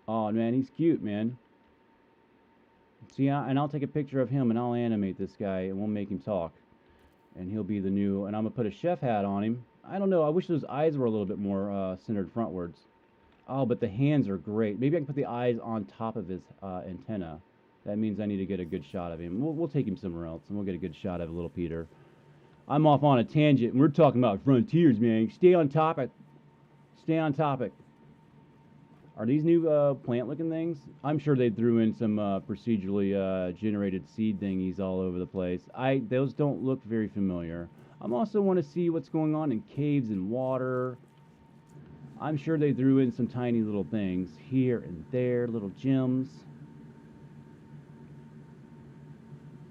Oh man, he's cute, man. See, and I'll take a picture of him and I'll animate this guy and we'll make him talk. And he'll be the new. And I'm gonna put a chef hat on him. I don't know. I wish those eyes were a little bit more centered frontwards. Oh, but the hands are great. Maybe I can put the eyes on top of his antenna. That means I need to get a good shot of him. We'll take him somewhere else, and we'll get a good shot of little Peter. I'm off on a tangent, and we're talking about frontiers, man. Stay on topic. Stay on topic. Are these new plant-looking things? I'm sure they threw in some procedurally generated seed thingies all over the place. Those don't look very familiar. I also want to see what's going on in caves and water. I'm sure they threw in some tiny little things here and there, little gems.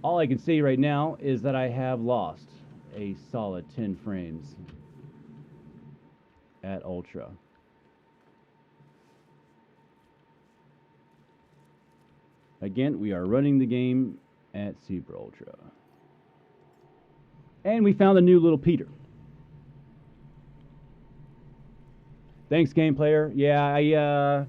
All I can say right now is that I have lost a solid 10 frames at Ultra. Again, we are running the game at Super Ultra. And we found a new little Peter. Thanks, game player. Yeah,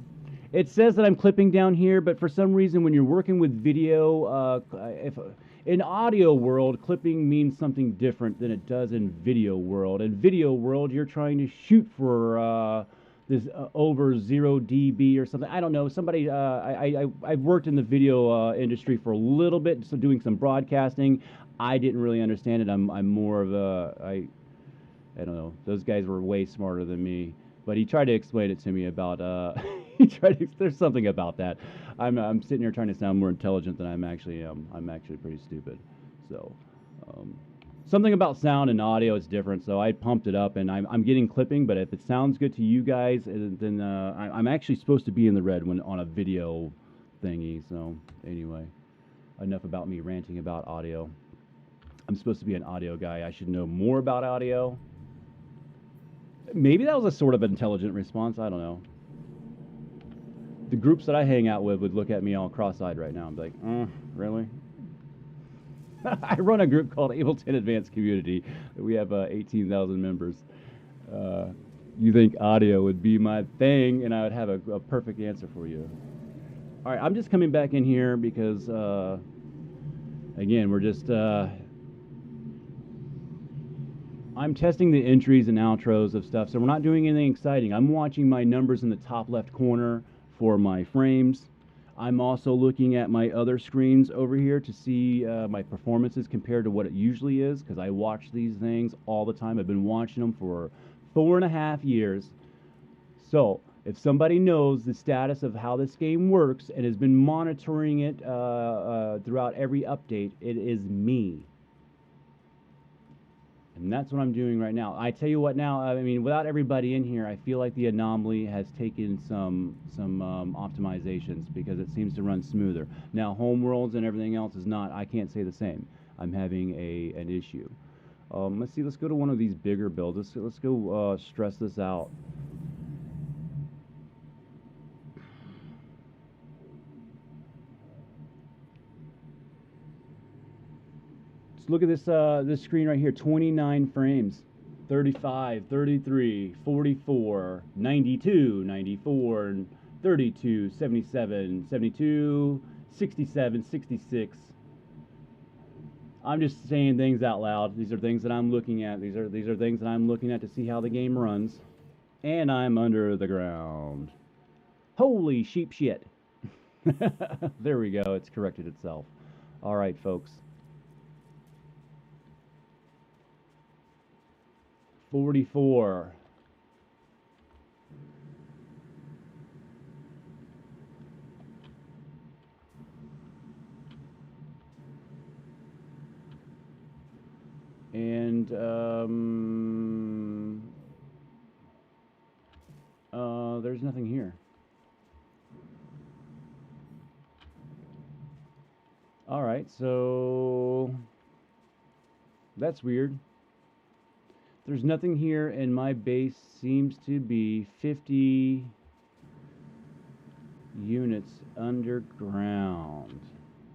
it says that I'm clipping down here, but for some reason, when you're working with video, if in audio world, clipping means something different than it does in video world. In video world, you're trying to shoot for this over 0 dB or something. I don't know. Somebody, I've worked in the video industry for a little bit, so doing some broadcasting. I didn't really understand it. I'm more of I don't know. Those guys were way smarter than me. But he tried to explain it to me about. There's something about that. I'm sitting here trying to sound more intelligent than I'm actually. I'm actually pretty stupid. So, something about sound and audio is different. So I pumped it up, and I'm getting clipping. But if it sounds good to you guys, then I'm actually supposed to be in the red when on a video thingy. So anyway, enough about me ranting about audio. I'm supposed to be an audio guy. I should know more about audio. Maybe that was a sort of intelligent response. I don't know. The groups that I hang out with would look at me all cross-eyed right now and be like, really? I run a group called Ableton Advanced Community. We have 18,000 members. You think audio would be my thing, and I would have a perfect answer for you. All right, I'm just coming back in here because, again, we're just... I'm testing the entries and outros of stuff, so we're not doing anything exciting. I'm watching my numbers in the top left corner for my frames. I'm also looking at my other screens over here to see my performances compared to what it usually is, because I watch these things all the time. I've been watching them for 4.5 years. So if somebody knows the status of how this game works and has been monitoring it throughout every update, it is me. And that's what I'm doing right now. I tell you what now, I mean, without everybody in here, I feel like the anomaly has taken some optimizations because it seems to run smoother. Now, homeworlds and everything else is not, I can't say the same. I'm having an issue. Let's see, let's go to one of these bigger builds. Let's go stress this out. Look at this screen right here, 29 frames, 35, 33, 44, 92, 94, 32, 77, 72, 67, 66. I'm just saying things out loud. These are things that I'm looking at. These are things that I'm looking at to see how the game runs. And I'm under the ground. Holy sheep shit. There we go. It's corrected itself. All right, folks. 44. And there's nothing here. All right, so that's weird. There's nothing here, and my base seems to be 50 units underground.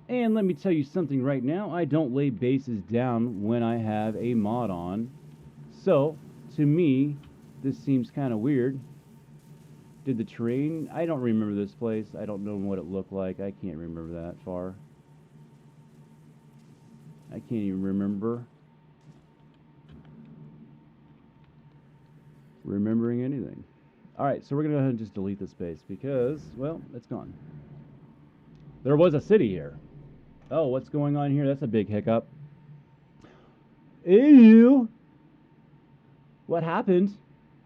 And let me tell you something right now, I don't lay bases down when I have a mod on. So, to me, this seems kind of weird. Did the terrain... I don't remember this place. I don't know what it looked like. I can't remember that far. I can't even remember. Remembering anything. Alright, so we're going to go ahead and just delete this base because, well, it's gone. There was a city here. Oh, what's going on here? That's a big hiccup. Ew. What happened?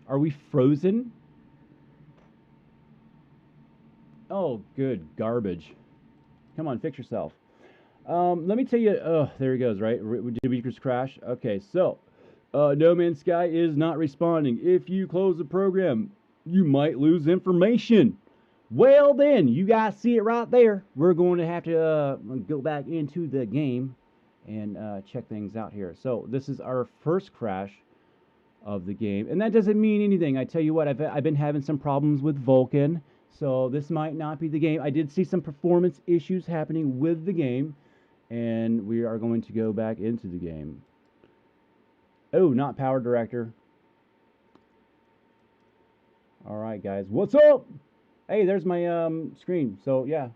Are we frozen? Oh, good garbage. Come on, fix yourself. Let me tell you. Oh, there he goes. Right? Did we just crash? Okay, so No Man's Sky is not responding. If you close the program, you might lose information. Well, then you guys see it right there. We're going to have to go back into the game and check things out here. So this is our first crash of the game, and that doesn't mean anything. I tell you what, I've been having some problems with Vulkan, so this might not be the game. I did see some performance issues happening with the game, and we are going to go back into the game. Oh, not power director. All right, guys, what's up? Hey, there's my screen. So yeah,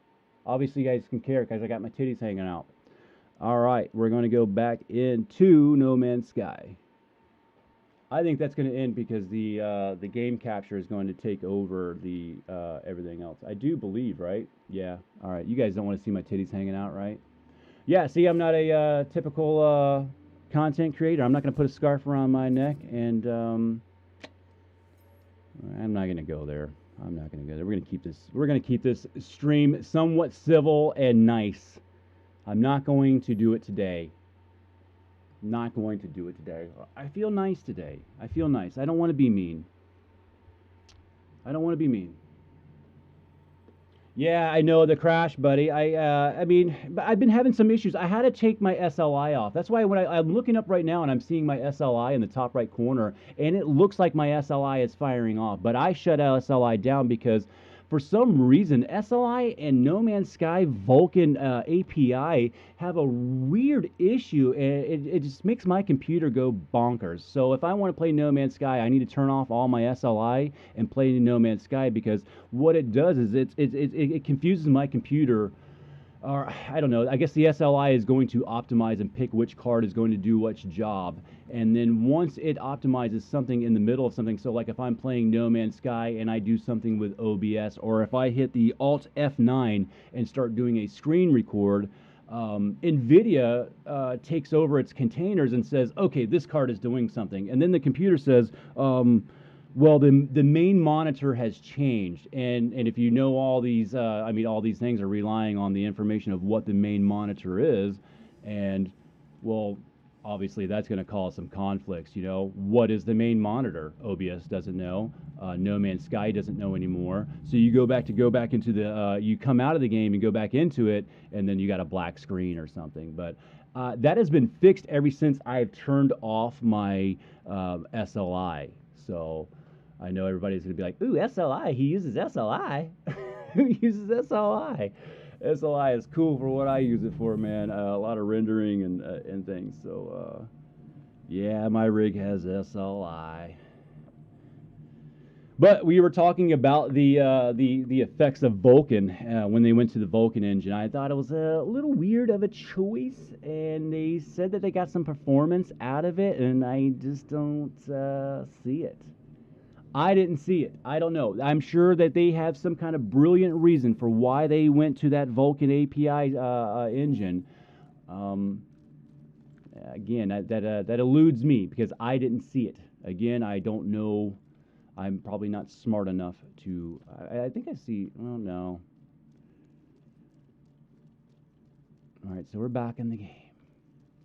obviously you guys can care because I got my titties hanging out. All right, we're going to go back into No Man's Sky. I think that's going to end because the game capture is going to take over the everything else. I do believe, right? Yeah. All right. You guys don't want to see my titties hanging out, right? Yeah. See, I'm not a typical content creator. I'm not going to put a scarf around my neck, and I'm not going to go there. I'm not going to go there. We're going to keep this. We're going to keep this stream somewhat civil and nice. I'm not going to do it today. Not going to do it today. I feel nice today. I feel nice. I don't want to be mean. I don't want to be mean. Yeah, I know the crash, buddy. I mean, I've been having some issues. I had to take my SLI off. That's why when I'm looking up right now and I'm seeing my SLI in the top right corner, and it looks like my SLI is firing off. But I shut SLI down because for some reason, SLI and No Man's Sky Vulkan API have a weird issue, and it just makes my computer go bonkers. So if I want to play No Man's Sky, I need to turn off all my SLI and play No Man's Sky because what it does is it confuses my computer, or I don't know. I guess the SLI is going to optimize and pick which card is going to do which job. And then once it optimizes something in the middle of something, so like if I'm playing No Man's Sky and I do something with OBS, or if I hit the Alt F9 and start doing a screen record, NVIDIA takes over its containers and says, okay, this card is doing something. And then the computer says, well, the main monitor has changed, and if you know all these, I mean, all these things are relying on the information of what the main monitor is, and well, obviously that's going to cause some conflicts. You know, what is the main monitor? OBS doesn't know. No Man's Sky doesn't know anymore. So you go back into the, you come out of the game and go back into it, and then you got a black screen or something. But that has been fixed ever since I've turned off my SLI. So I know everybody's going to be like, ooh, SLI, he uses SLI. Who uses SLI? SLI is cool for what I use it for, man. A lot of rendering and things. So, yeah, my rig has SLI. But we were talking about the effects of Vulkan when they went to the Vulkan engine. I thought it was a little weird of a choice, and they said that they got some performance out of it, and I just don't see it. I didn't see it. I don't know. I'm sure that they have some kind of brilliant reason for why they went to that Vulkan API engine. Again, that eludes me because I didn't see it. Again, I don't know. I'm probably not smart enough to. I think I see. Oh no. All right, so we're back in the game.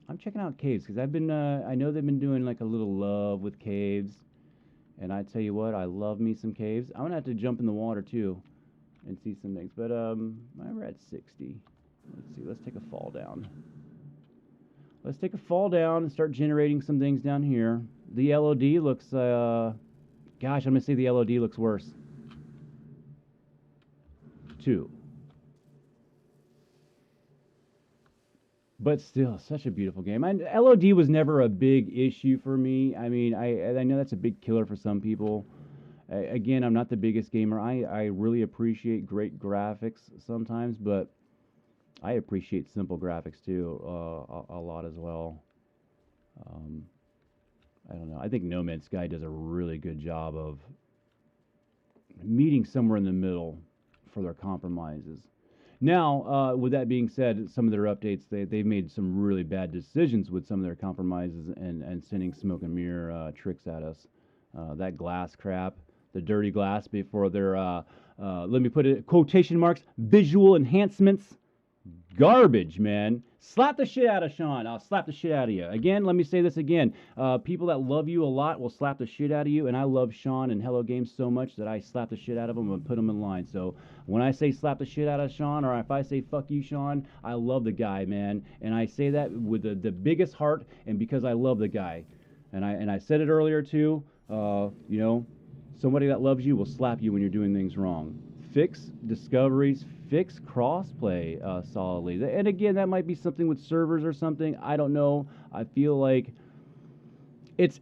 I'm checking out caves because I've been. I know they've been doing like a little love with caves. And I tell you what, I love me some caves. I'm gonna have to jump in the water too, and see some things. But we're at 60. Let's see. Let's take a fall down. Let's take a fall down and start generating some things down here. The LOD looks. Gosh, I'm gonna say the LOD looks worse. 2. But still, such a beautiful game. LOD was never a big issue for me. I mean, I know that's a big killer for some people. Again, I'm not the biggest gamer. I really appreciate great graphics sometimes, but I appreciate simple graphics too a lot as well. I don't know. I think No Man's Sky does a really good job of meeting somewhere in the middle for their compromises. Now, with that being said, some of their updates, they've made some really bad decisions with some of their compromises and sending smoke and mirror tricks at us. That glass crap, the dirty glass before their, let me put it, quotation marks, visual enhancements. Garbage, man. Slap the shit out of Sean. I'll slap the shit out of you. Again, let me say this again. People that love you a lot will slap the shit out of you, and I love Sean and Hello Games so much that I slap the shit out of him and put him in line. So when I say slap the shit out of Sean, or if I say fuck you, Sean, I love the guy, man. And I say that with the biggest heart and because I love the guy. And I said it earlier too. You know, somebody that loves you will slap you when you're doing things wrong. Fix discoveries, fix crossplay solidly. And again, that might be something with servers or something. I don't know. I feel like it's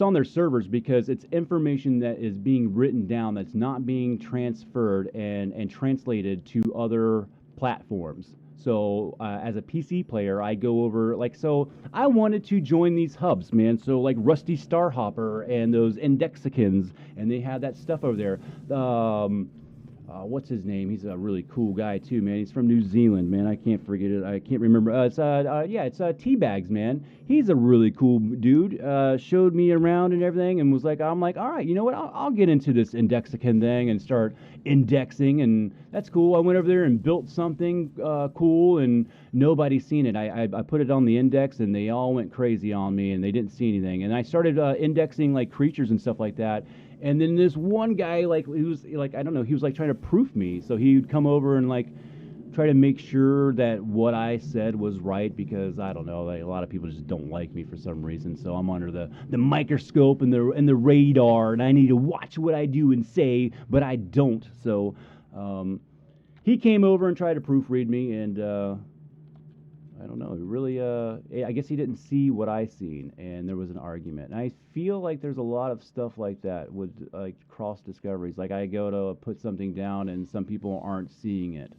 on their servers because it's information that is being written down that's not being transferred and translated to other platforms. So as a PC player, I go over like so. I wanted to join these hubs, man. So like Rusty Starhopper and those Indexicans, and they have that stuff over there. What's his name? He's a really cool guy too, man. He's from New Zealand, man. I can't forget it. I can't remember. It's Teabags, man. He's a really cool dude. Showed me around and everything, and was like, I'm like, all right, you know what? I'll get into this Indexican thing and start indexing, and that's cool. I went over there and built something cool, and nobody's seen it. I put it on the index, and they all went crazy on me, and they didn't see anything. And I started indexing like creatures and stuff like that. And then this one guy, like, he was like, I don't know, he was like trying to proof me. So he'd come over and like try to make sure that what I said was right because I don't know, like a lot of people just don't like me for some reason. So I'm under the microscope and the radar, and I need to watch what I do and say, but I don't. So he came over and tried to proofread me, and I don't know. Really, I guess he didn't see what I seen, and there was an argument. And I feel like there's a lot of stuff like that with like cross discoveries. Like I go to put something down, and some people aren't seeing it.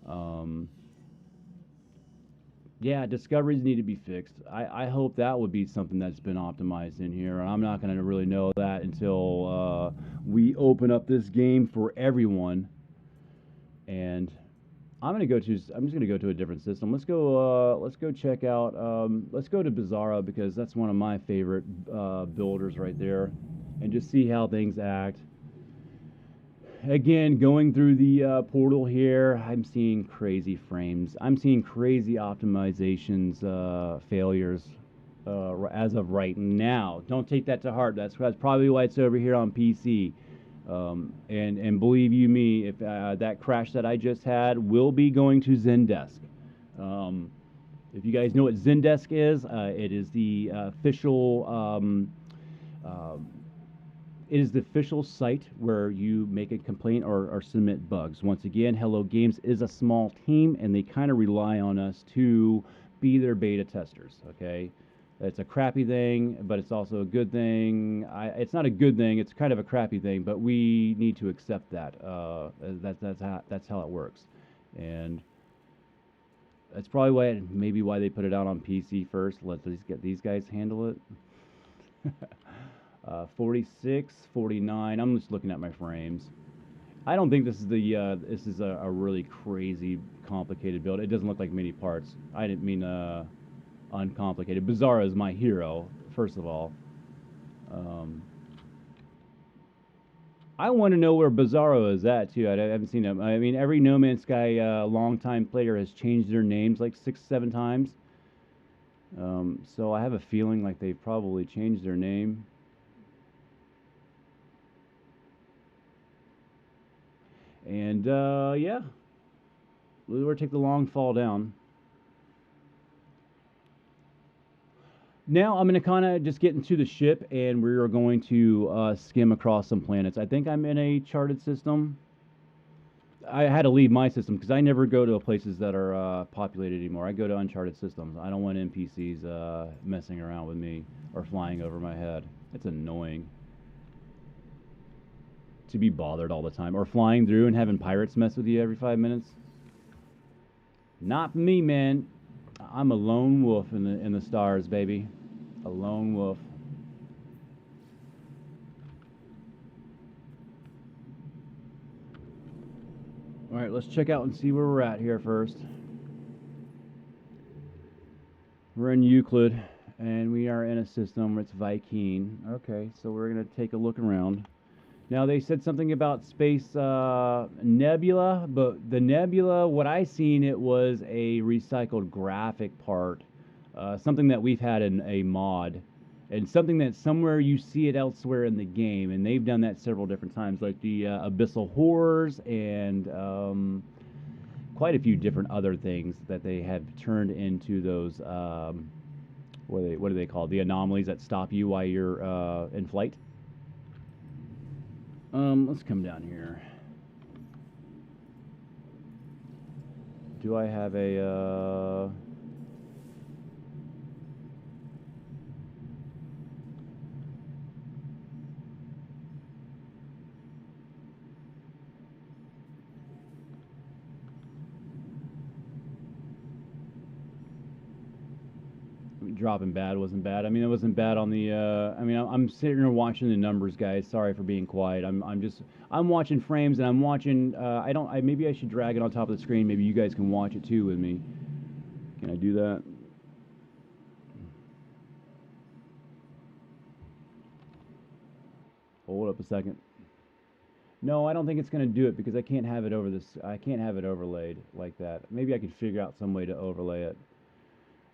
Um, yeah, discoveries need to be fixed. I hope that would be something that's been optimized in here. I'm not going to really know that until we open up this game for everyone. And I'm just gonna go to a different system. Let's go check out. Let's go to Bizarro because that's one of my favorite builders right there, and just see how things act. Again, going through the portal here, I'm seeing crazy frames. I'm seeing crazy optimizations, failures as of right now. Don't take that to heart. That's probably why it's over here on PC. And believe you me, if that crash that I just had will be going to Zendesk. If you guys know what Zendesk is, it is the official. It is the official site where you make a complaint or submit bugs. Once again, Hello Games is a small team, and they kind of rely on us to be their beta testers. Okay. It's a crappy thing, but it's also a good thing. It's not a good thing; it's kind of a crappy thing. But we need to accept that. That's how it works, and that's probably why they put it out on PC first. Let these guys handle it. 46, 49. I'm just looking at my frames. I don't think this is a really crazy complicated build. It doesn't look like many parts. I didn't mean uncomplicated. Bizarro is my hero, first of all. I want to know where Bizarro is at, too. I haven't seen him. I mean, every No Man's Sky longtime player has changed their names like 6, 7 times. So I have a feeling like they've probably changed their name. And, yeah. We'll take the long fall down. Now I'm going to kind of just get into the ship, and we're going to skim across some planets. I think I'm in a charted system. I had to leave my system because I never go to places that are populated anymore. I go to uncharted systems. I don't want NPCs messing around with me or flying over my head. It's annoying to be bothered all the time, or flying through and having pirates mess with you every 5 minutes. Not me, man. I'm a lone wolf in the stars, baby. A lone wolf. All right, let's check out and see where we're at here first. We're in Euclid, and we are in a system where it's Viking. Okay, so we're going to take a look around. Now, they said something about space nebula, but the nebula, what I seen, it was a recycled graphic part, something that we've had in a mod, and something that somewhere you see it elsewhere in the game, and they've done that several different times, like the abyssal horrors and quite a few different other things that they have turned into those. What are they called? The anomalies that stop you while you're in flight. Let's come down here. Do I have a dropping bad wasn't bad. I mean, it wasn't bad on the. I mean, I'm sitting here watching the numbers, guys. Sorry for being quiet. I'm watching frames and I'm watching. I don't. Maybe I should drag it on top of the screen. Maybe you guys can watch it too with me. Can I do that? Hold up a second. No, I don't think it's going to do it because I can't have it over this. I can't have it overlaid like that. Maybe I could figure out some way to overlay it.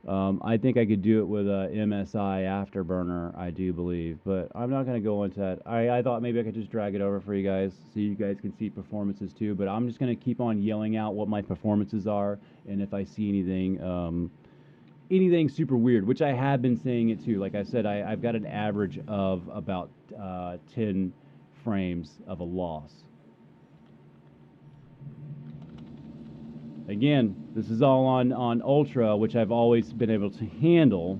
I think I could do it with a MSI Afterburner, I do believe, but I'm not going to go into that. I thought maybe I could just drag it over for you guys so you guys can see performances too, but I'm just going to keep on yelling out what my performances are, and if I see anything super weird, which I have been saying it too. Like I said, I've got an average of about 10 frames of a loss. Again, this is all on Ultra, which I've always been able to handle.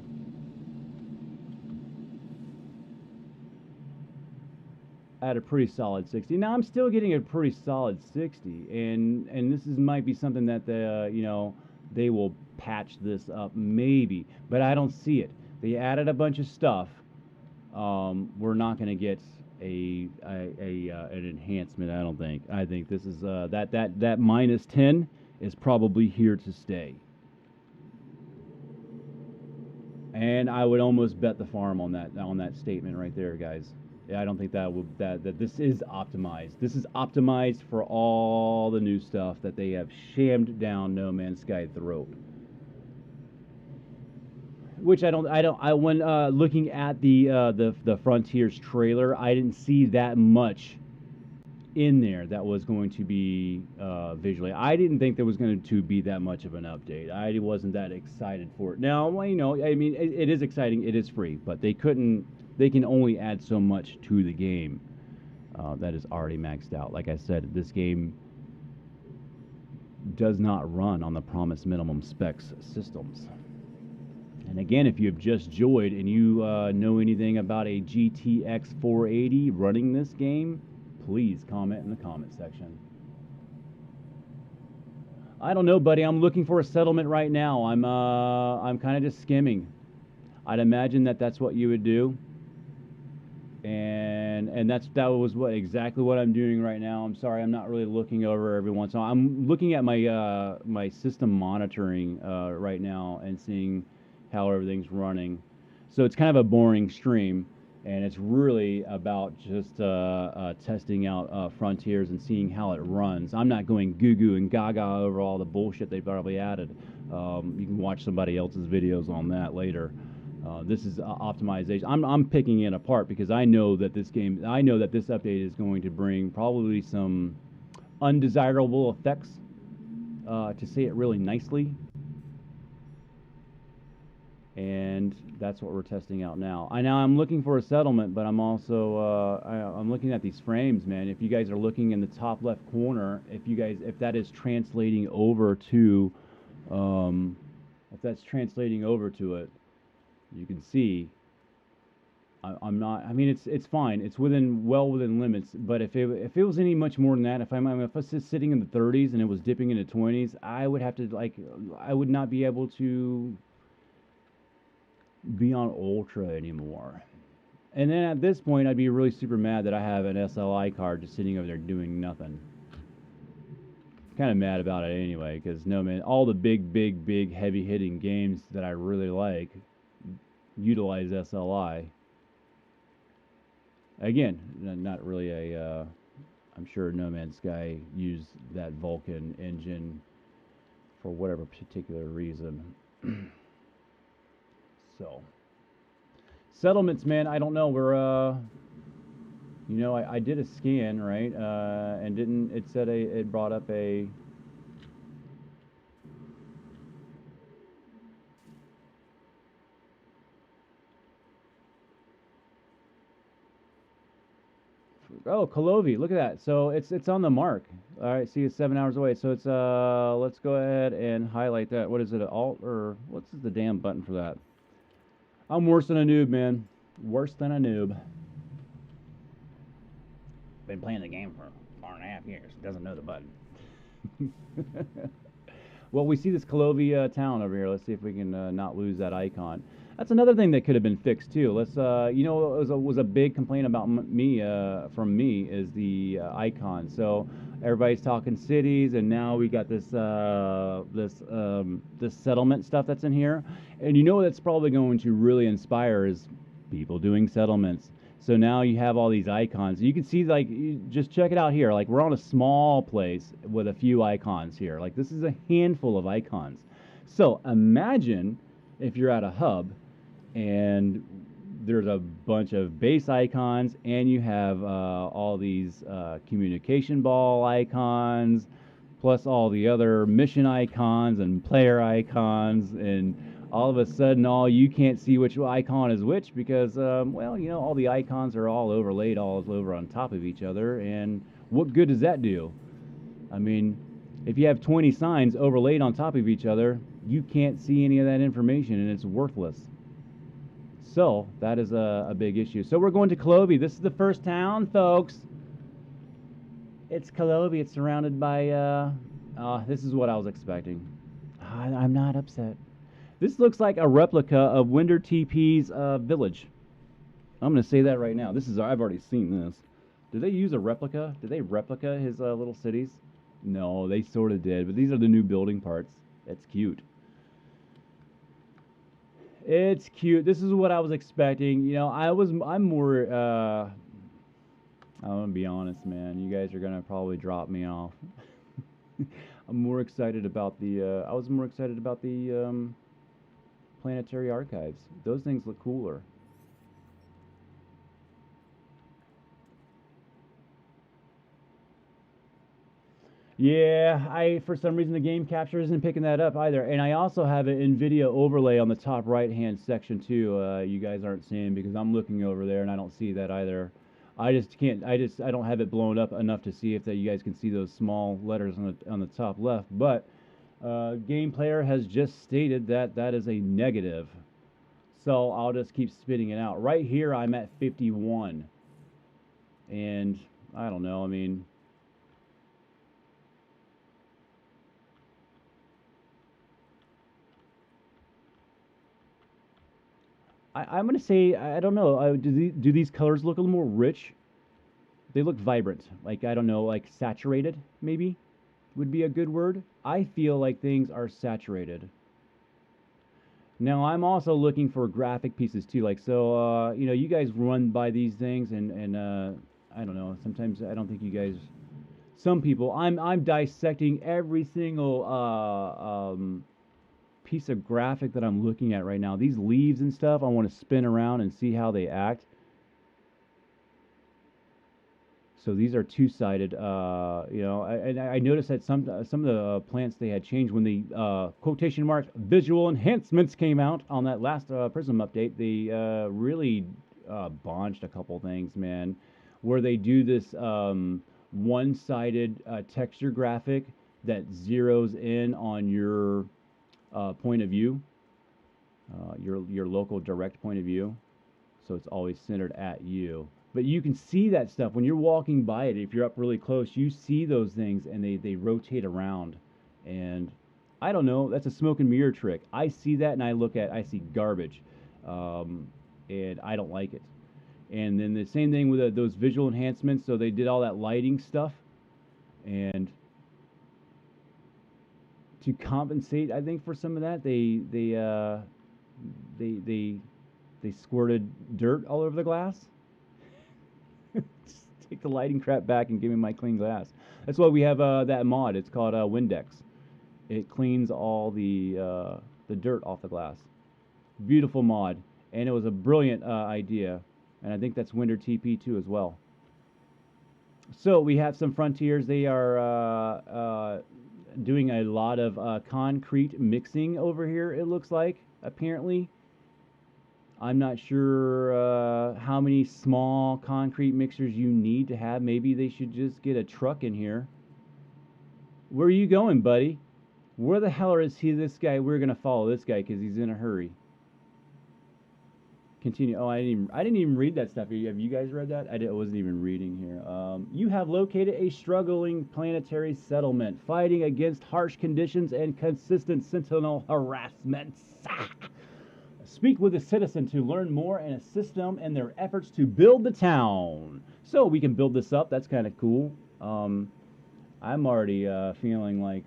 At a pretty solid 60. Now I'm still getting a pretty solid 60, and this might be something that they will patch this up maybe, but I don't see it. They added a bunch of stuff. We're not going to get an enhancement. I don't think. I think this is that minus 10 is probably here to stay. And I would almost bet the farm on that statement right there, guys. Yeah, I don't think that this is optimized. This is optimized for all the new stuff that they have shammed down No Man's Sky throat. Which when looking at the Frontiers trailer, I didn't see that much in there that was going to be visually. I didn't think there was going to be that much of an update. I wasn't that excited for it. Now, I mean, it is exciting. It is free, but they can only add so much to the game that is already maxed out. Like I said, this game does not run on the promised minimum specs systems. And again, if you have just joined and you know anything about a GTX 480 running this game, please comment in the comment section. I don't know, buddy. I'm looking for a settlement right now. I'm kind of just skimming. I'd imagine that's what you would do. And that was exactly what I'm doing right now. I'm sorry, I'm not really looking over every once in a while. I'm looking at my my system monitoring right now and seeing how everything's running. So it's kind of a boring stream, and it's really about just testing out Frontiers and seeing how it runs. I'm not going goo goo and gaga over all the bullshit they probably added. You can watch somebody else's videos on that later. This is optimization. I'm picking it apart because I know that this update is going to bring probably some undesirable effects, to say it really nicely. And that's what we're testing out now. I'm looking for a settlement, but I'm also I'm looking at these frames, man. If you guys are looking in the top left corner, if that is translating over to, it, you can see. I'm not. I mean, it's fine. It's well within limits. But if it was any much more than that, if I was just sitting in the 30s and it was dipping into 20s, I would have to I would not be able to be on Ultra anymore. And then at this point, I'd be really super mad that I have an SLI card just sitting over there doing nothing. kind of mad about it anyway, because no man, all the big heavy hitting games that I really like utilize SLI. Again, not really a. I'm sure No Man's Sky used that Vulkan engine for whatever particular reason. So, settlements, man. I don't know. We're you know, I did a scan, right? And didn't it said it brought up a. Oh, Colovi, look at that. So it's on the mark. All right, see, it's 7 hours away. So it's let's go ahead and highlight that. What is it? An alt or what's the damn button for that? I'm worse than a noob, man. Worse than a noob. Been playing the game for 4.5 years. Doesn't know the button. Well, we see this Colovi town over here. Let's see if we can not lose that icon. That's another thing that could have been fixed too. Let's, you know, what was a big complaint about me from me is the icon. So everybody's talking cities, and now we got this this settlement stuff that's in here, and you know that's probably going to really inspire is people doing settlements. So now you have all these icons. You can see, like, just check it out here. Like, we're on a small place with a few icons here. Like, this is a handful of icons. So imagine if you're at a hub and there's a bunch of base icons and you have all these communication ball icons, plus all the other mission icons and player icons, and all of a sudden all you can't see which icon is which because well, you know, all the icons are all overlaid all over on top of each other, and what good does that do? I mean, if you have 20 signs overlaid on top of each other, you can't see any of that information and it's worthless. So that is a big issue. So we're going to Colovi. This is the first town, folks. It's Colovi. It's surrounded by this is what I was expecting. I'm not upset. This looks like a replica of Winder TP's village. I'm going to say that right now. This is, I've already seen this. Did they use a replica? Did they replica his little cities? No, they sort of did, but these are the new building parts. It's cute. It's cute. This is what I was expecting. You know, I'm more, I'm going to be honest, man. You guys are going to probably drop me off. I'm more excited about the, I was more excited about the, planetary archives. Those things look cooler. Yeah, I for some reason the game capture isn't picking that up either. And I also have an NVIDIA overlay on the top right hand section too. You guys aren't seeing because I'm looking over there and I don't see that either. I just can't. I don't have it blown up enough to see if that you guys can see those small letters on the top left. But Game Player has just stated that that is a negative. So I'll just keep spitting it out. Right here, I'm at 51. And I don't know. I mean, I'm going to say, I don't know. Do these colors look a little more rich? They look vibrant. Like, I don't know, like saturated, maybe would be a good word. I feel like things are saturated. Now, I'm also looking for graphic pieces too. Like, so, you know, you guys run by these things, and I don't know. Sometimes I don't think you guys. Some people, I'm dissecting every single piece of graphic that I'm looking at right now. These leaves and stuff, I want to spin around and see how they act. So these are two-sided. You know, and I noticed that some of the plants they had changed when the quotation mark visual enhancements came out on that last Prism update. They really bonched a couple things, man, where they do this one-sided texture graphic that zeroes in on your point of view, your local direct point of view. So it's always centered at you. But you can see that stuff when you're walking by it. If you're up really close, you see those things and they rotate around. And I don't know, that's a smoke and mirror trick. I see that and I see garbage. And I don't like it. And then the same thing with those visual enhancements. So they did all that lighting stuff. And to compensate, I think, for some of that, they they they squirted dirt all over the glass. Just take the lighting crap back and give me my clean glass. That's why we have that mod. It's called Windex. It cleans all the dirt off the glass. Beautiful mod, and it was a brilliant idea, and I think that's Winter TP too as well. So we have some frontiers. They are doing a lot of concrete mixing over here. It looks like, apparently. I'm not sure how many small concrete mixers you need to have. Maybe they should just get a truck in here. Where are you going, buddy? Where the hell is he? This guy? We're gonna follow this guy because he's in a hurry. Continue. Oh, I didn't even read that stuff. Have you guys read that? I wasn't even reading here. You have located a struggling planetary settlement, fighting against harsh conditions and consistent sentinel harassment. Speak with a citizen to learn more and assist them in their efforts to build the town. So we can build this up. That's kind of cool. I'm already feeling like...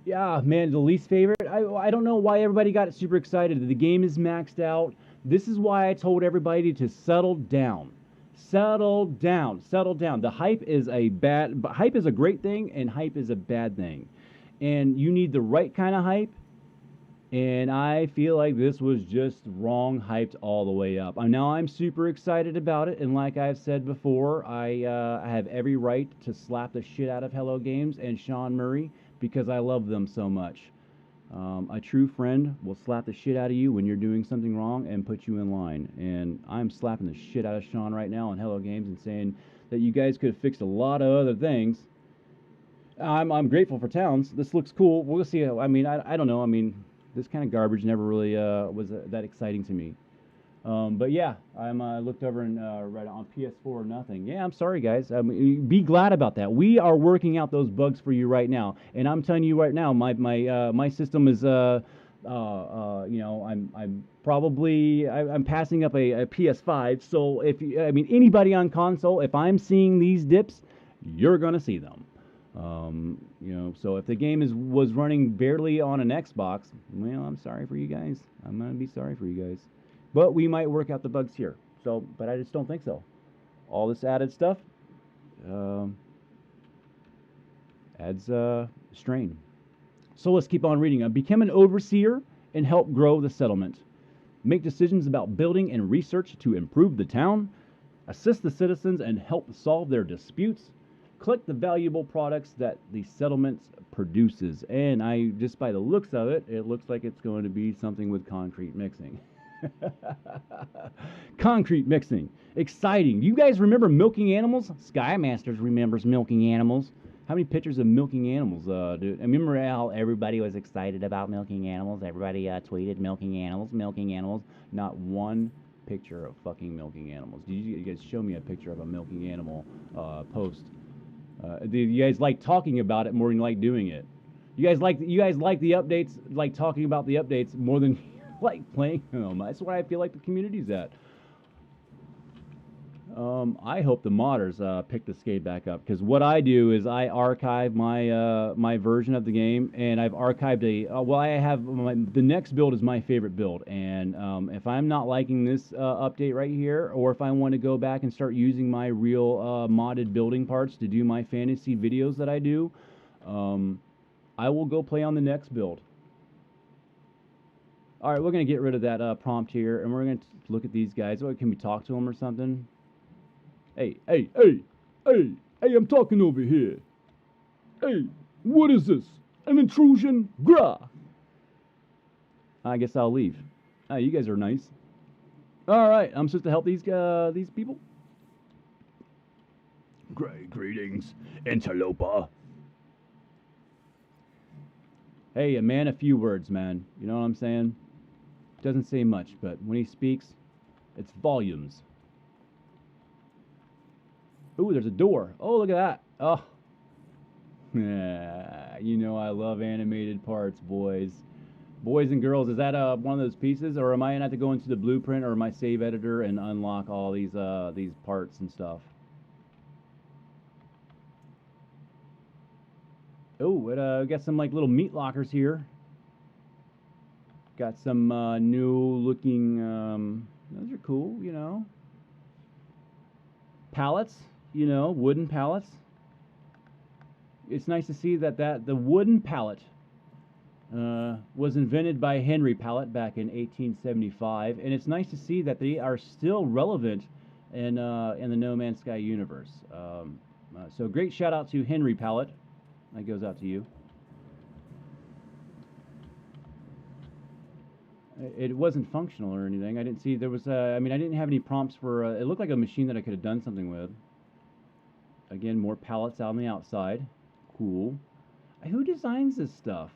yeah, man, the least favorite. I don't know why everybody got super excited. The game is maxed out. This is why I told everybody to settle down. Settle down. Settle down. The hype is hype is a great thing, and hype is a bad thing. And you need the right kind of hype. And I feel like this was just wrong hyped all the way up. Now I'm super excited about it, and like I've said before, I have every right to slap the shit out of Hello Games and Sean Murray, because I love them so much. A true friend will slap the shit out of you when you're doing something wrong and put you in line. And I'm slapping the shit out of Sean right now on Hello Games and saying that you guys could have fixed a lot of other things. I'm grateful for towns. This looks cool. We'll see. I mean, I don't know. I mean, this kind of garbage never really was that exciting to me. But yeah, I looked over and read on PS4 or nothing. Yeah, I'm sorry, guys. Be glad about that. We are working out those bugs for you right now, and I'm telling you right now, my system is I'm probably I'm passing up a PS5. So anybody on console, if I'm seeing these dips, you're gonna see them. So if the game was running barely on an Xbox, well, I'm sorry for you guys. I'm gonna be sorry for you guys. But we might work out the bugs here. But I just don't think so. All this added stuff adds strain. So let's keep on reading. Become an overseer and help grow the settlement. Make decisions about building and research to improve the town. Assist the citizens and help solve their disputes. Collect the valuable products that the settlement produces. And just by the looks of it, it looks like it's going to be something with concrete mixing. Concrete mixing. Exciting. You guys remember milking animals? Sky Masters remembers milking animals. How many pictures of milking animals? Dude? I remember how everybody was excited about milking animals. Everybody tweeted milking animals, milking animals. Not one picture of fucking milking animals. Did you guys show me a picture of a milking animal post? Do you guys like talking about it more than you like doing it? You guys like the updates, like talking about the updates more than like playing them. That's where I feel like the community's at. I hope the modders pick this game back up, because what I do is I archive my version of the game, and I've archived the next build is my favorite build, and if I'm not liking this update right here, or if I want to go back and start using my real modded building parts to do my fantasy videos that I do, I will go play on the next build. All right, we're going to get rid of that prompt here, and we're going to look at these guys. Oh, can we talk to them or something? Hey, I'm talking over here. Hey, what is this? An intrusion? Grah! I guess I'll leave. You guys are nice. All right, I'm supposed to help these people? Greetings, interloper. Hey, a man, a few words, man. You know what I'm saying? Doesn't say much, but when he speaks, it's volumes. Ooh, there's a door. Oh, look at that. Oh. You know I love animated parts, boys. Boys and girls, is that one of those pieces, or am I going to have to go into the blueprint or my save editor and unlock all these parts and stuff? Oh, we got some like little meat lockers here. Got some new looking. Those are cool, you know. Pallets, you know, wooden pallets. It's nice to see that the wooden pallet was invented by Henry Pallet back in 1875, and it's nice to see that they are still relevant in the No Man's Sky universe. So great shout out to Henry Pallet. That goes out to you. It wasn't functional or anything. I didn't see there was. I mean, I didn't have any prompts for. It looked like a machine that I could have done something with. Again, more pallets out on the outside. Cool. Who designs this stuff?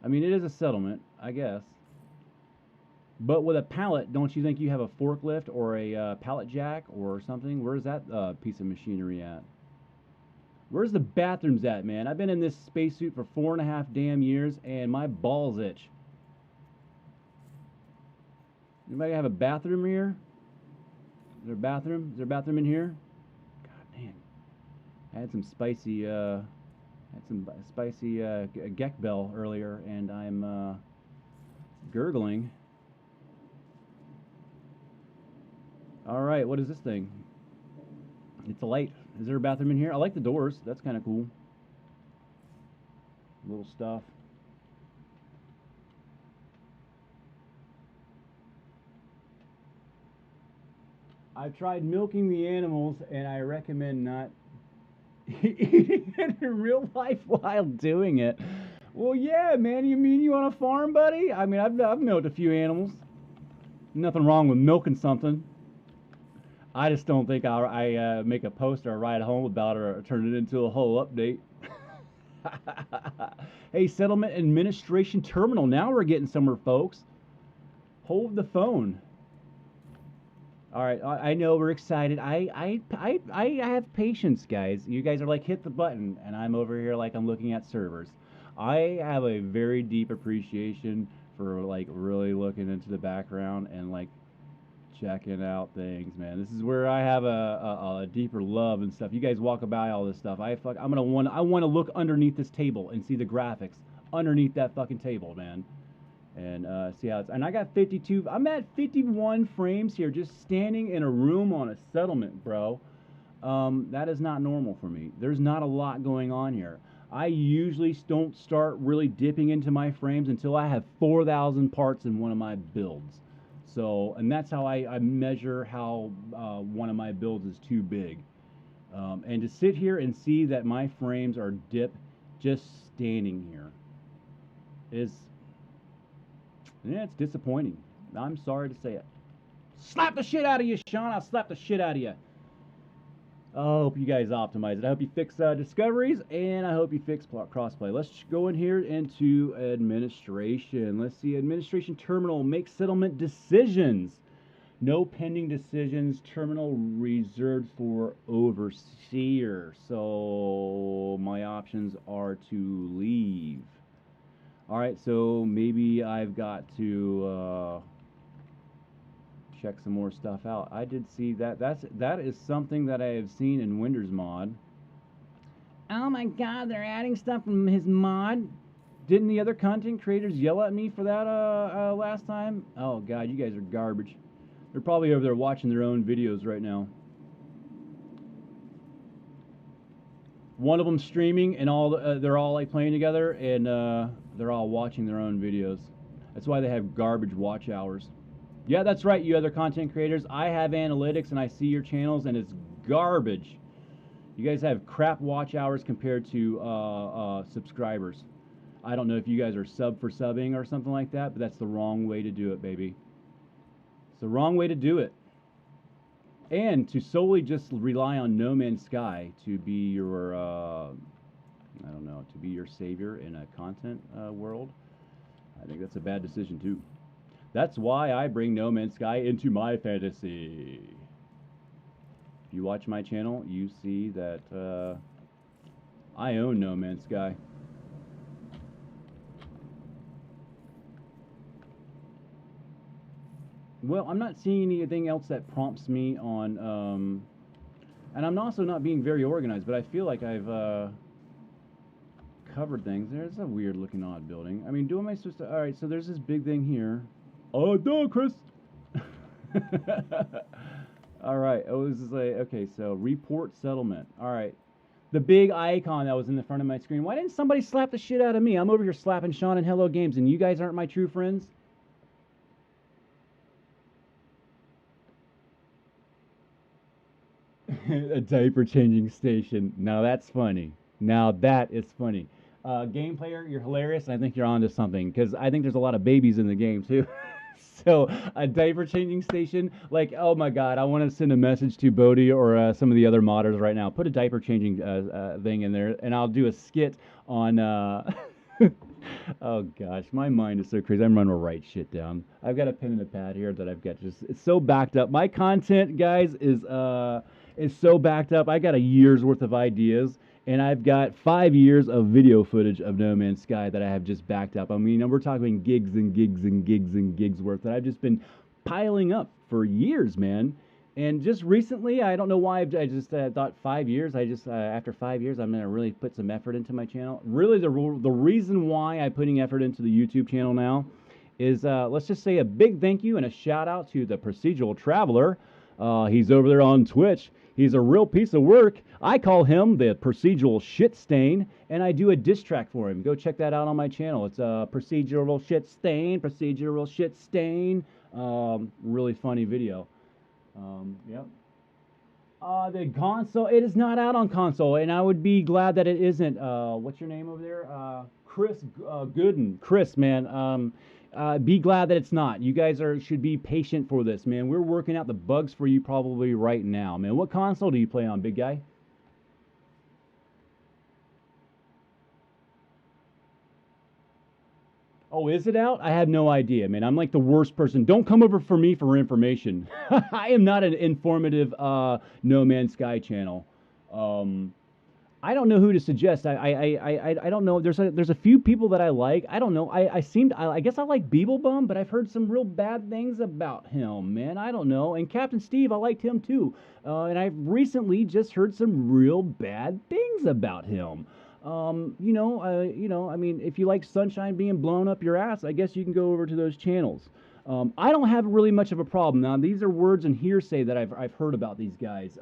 I mean, it is a settlement, I guess. But with a pallet, don't you think you have a forklift or a pallet jack or something? Where's that piece of machinery at? Where's the bathrooms at, man? I've been in this spacesuit for 4.5 damn years, and my balls itch. Anybody have a bathroom here? Is there a bathroom? Is there a bathroom in here? God, man. I had some spicy, Geck Bell earlier, and I'm gurgling. All right, what is this thing? It's a light. Is there a bathroom in here? I like the doors. That's kind of cool. Little stuff. I've tried milking the animals, and I recommend not eating it in real life while doing it. Well, yeah, man. You mean you on a farm, buddy? I mean, I've milked a few animals. Nothing wrong with milking something. I just don't think I make a post or write home about it or turn it into a whole update. Hey, Settlement Administration Terminal. Now we're getting somewhere, folks. Hold the phone. All right, I know we're excited. I have patience, guys. You guys are like, hit the button, and I'm over here like I'm looking at servers. I have a very deep appreciation for like really looking into the background and like checking out things, man. This is where I have a deeper love and stuff. You guys walk by all this stuff. I want to look underneath this table and see the graphics underneath that fucking table, man. And see how it's. And I got 52. I'm at 51 frames here, just standing in a room on a settlement, bro. That is not normal for me. There's not a lot going on here. I usually don't start really dipping into my frames until I have 4,000 parts in one of my builds. So, and that's how I measure how one of my builds is too big. And to sit here and see that my frames are dipped just standing here is, yeah, it's disappointing. I'm sorry to say it. Slap the shit out of you, Sean. I'll slap the shit out of you. I hope you guys optimize it. I hope you fix discoveries, and I hope you fix crossplay. Let's go in here into administration. Let's see, administration terminal, make settlement decisions. No pending decisions. Terminal reserved for overseer. So my options are to leave. All right, so maybe I've got to check some more stuff out. I did see that. That is something that I have seen in Windows mod. Oh my God, they're adding stuff from his mod. Didn't the other content creators yell at me for that last time? Oh God, you guys are garbage. They're probably over there watching their own videos right now. One of them streaming, and they're all like playing together, and they're all watching their own videos. That's why they have garbage watch hours. Yeah, that's right, you other content creators. I have analytics, and I see your channels, and it's garbage. You guys have crap watch hours compared to subscribers. I don't know if you guys are sub for subbing or something like that, but that's the wrong way to do it, baby. It's the wrong way to do it. And to solely just rely on No Man's Sky to be your, I don't know, to be your savior in a content world, I think that's a bad decision too. That's why I bring No Man's Sky into my fantasy. If you watch my channel, you see that I own No Man's Sky. Well, I'm not seeing anything else that prompts me on And I'm also not being very organized, but I feel like I've covered things. There's a weird looking odd building. I mean, do am I supposed to? All right, so there's this big thing here. Oh, no, Chris. All right. Oh, this is like okay. So report settlement. All right. The big icon that was in the front of my screen. Why didn't somebody slap the shit out of me? I'm over here slapping Sean and Hello Games, and you guys aren't my true friends. A diaper changing station. Now that's funny. Now that is funny. Game player, you're hilarious, and I think you're onto something because I think there's a lot of babies in the game too. So a diaper changing station, like oh my god, I want to send a message to Bodie or some of the other modders right now. Put a diaper changing thing in there, and I'll do a skit on. Oh gosh, my mind is so crazy. I'm running to write shit down. I've got a pen and a pad here that I've got just it's so backed up. My content, guys, is so backed up. I got a year's worth of ideas, and I've got 5 years of video footage of No Man's Sky that I have just backed up. I mean, we're talking gigs and gigs and gigs and gigs worth that I've just been piling up for years, man. And just recently, I don't know why, I just thought 5 years. I just after 5 years, I'm gonna really put some effort into my channel. Really, the reason why I'm putting effort into the YouTube channel now is let's just say a big thank you and a shout out to the Procedural Traveler. He's over there on Twitch. He's a real piece of work. I call him the Procedural Shit Stain, and I do a diss track for him. Go check that out on my channel. It's a Procedural Shit Stain, Procedural Shit Stain. Really funny video. Yep. The console, it is not out on console, and I would be glad that it isn't. What's your name over there? Chris Gooden. Chris, man. Be glad that it's not. You guys should be patient for this, man. We're working out the bugs for you probably right now, man. What console do you play on, big guy? Oh, is it out? I have no idea, man. I'm like the worst person. Don't come over for me for information. I am not an informative No Man's Sky channel. Um, I don't know who to suggest. I don't know. There's a few people that I like. I don't know. I guess I like Beeblebum, but I've heard some real bad things about him, man. I don't know. And Captain Steve, I liked him too. And I've recently just heard some real bad things about him. I mean, if you like sunshine being blown up your ass, I guess you can go over to those channels. I don't have really much of a problem. Now, these are words and hearsay that I've heard about these guys.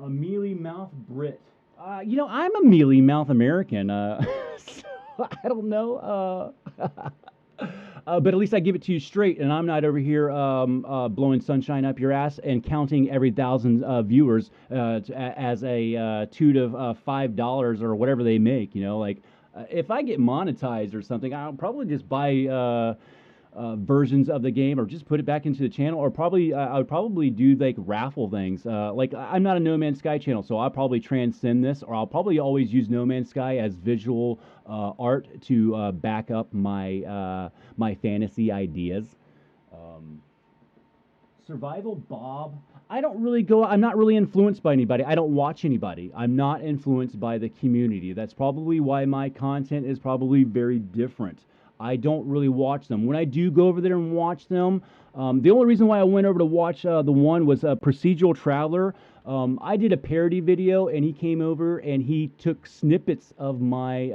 A mealy mouth Brit. I'm a mealy mouth American. So I don't know. But at least I give it to you straight, and I'm not over here blowing sunshine up your ass and counting every 1,000 viewers as a toot of $5 or whatever they make. Like if I get monetized or something, I'll probably just buy versions of the game or just put it back into the channel, or probably I would probably do like raffle things. Like I'm not a No Man's Sky channel, so I'll probably transcend this, or I'll probably always use No Man's Sky as visual art to back up my fantasy ideas. Survival Bob. I'm not really influenced by anybody. I don't watch anybody. I'm not influenced by the community. That's probably why my content is probably very different. I don't really watch them. When I do go over there and watch them, the only reason why I went over to watch the one was Procedural Traveler. I did a parody video, and he came over and he took snippets of my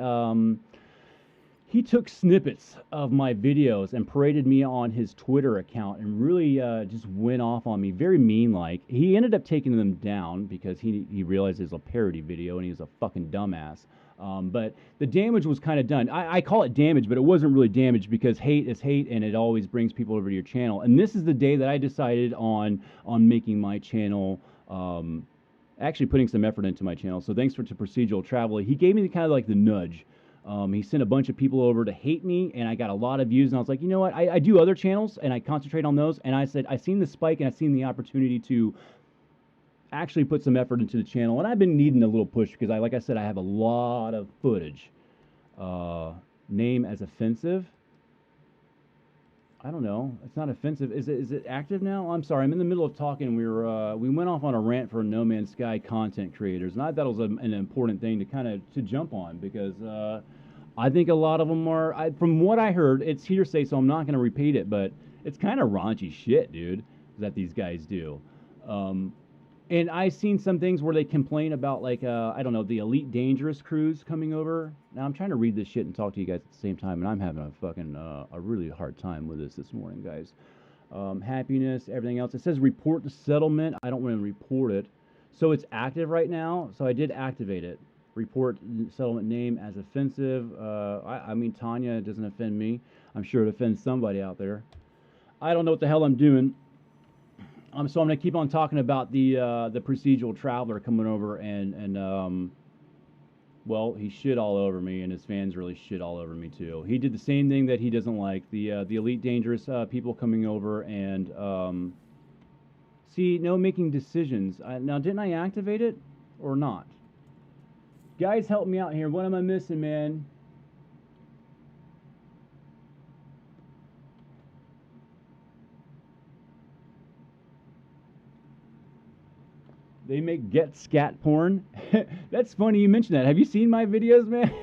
videos and paraded me on his Twitter account and really just went off on me, very mean like. He ended up taking them down because he realized it was a parody video and he was a fucking dumbass. But the damage was kind of done. I call it damage, but it wasn't really damage because hate is hate, and it always brings people over to your channel. And this is the day that I decided on making my channel, actually putting some effort into my channel. So thanks to Procedural Traveler. He gave me kind of like the nudge. He sent a bunch of people over to hate me, and I got a lot of views. And I was like, you know what? I do other channels, and I concentrate on those. And I said, I seen the spike, and I seen the opportunity to actually put some effort into the channel, and I've been needing a little push because like I said, I have a lot of footage. Name as offensive. I don't know. It's not offensive. Is it active now? I'm sorry. I'm in the middle of talking. We went off on a rant for No Man's Sky content creators, and I thought it was an important thing to jump on because I think a lot of them are. From what I heard, it's hearsay, so I'm not going to repeat it, but it's kind of raunchy shit, dude, that these guys do. Um, and I've seen some things where they complain about like I don't know, the Elite Dangerous crews coming over. Now I'm trying to read this shit and talk to you guys at the same time, and I'm having a fucking a really hard time with this morning, guys. Happiness, everything else. It says report the settlement. I don't want to report it, so it's active right now. So I did activate it. Report settlement name as offensive. I mean, Tanya doesn't offend me. I'm sure it offends somebody out there. I don't know what the hell I'm doing. So I'm gonna keep on talking about the procedural traveler coming over and well, he shit all over me, and his fans really shit all over me too. He did the same thing that he doesn't like, the Elite Dangerous people coming over and see, no making decisions. Now, didn't I activate it or not? Guys, help me out here. What am I missing, man? They make get scat porn. That's funny you mentioned that. Have you seen my videos, man?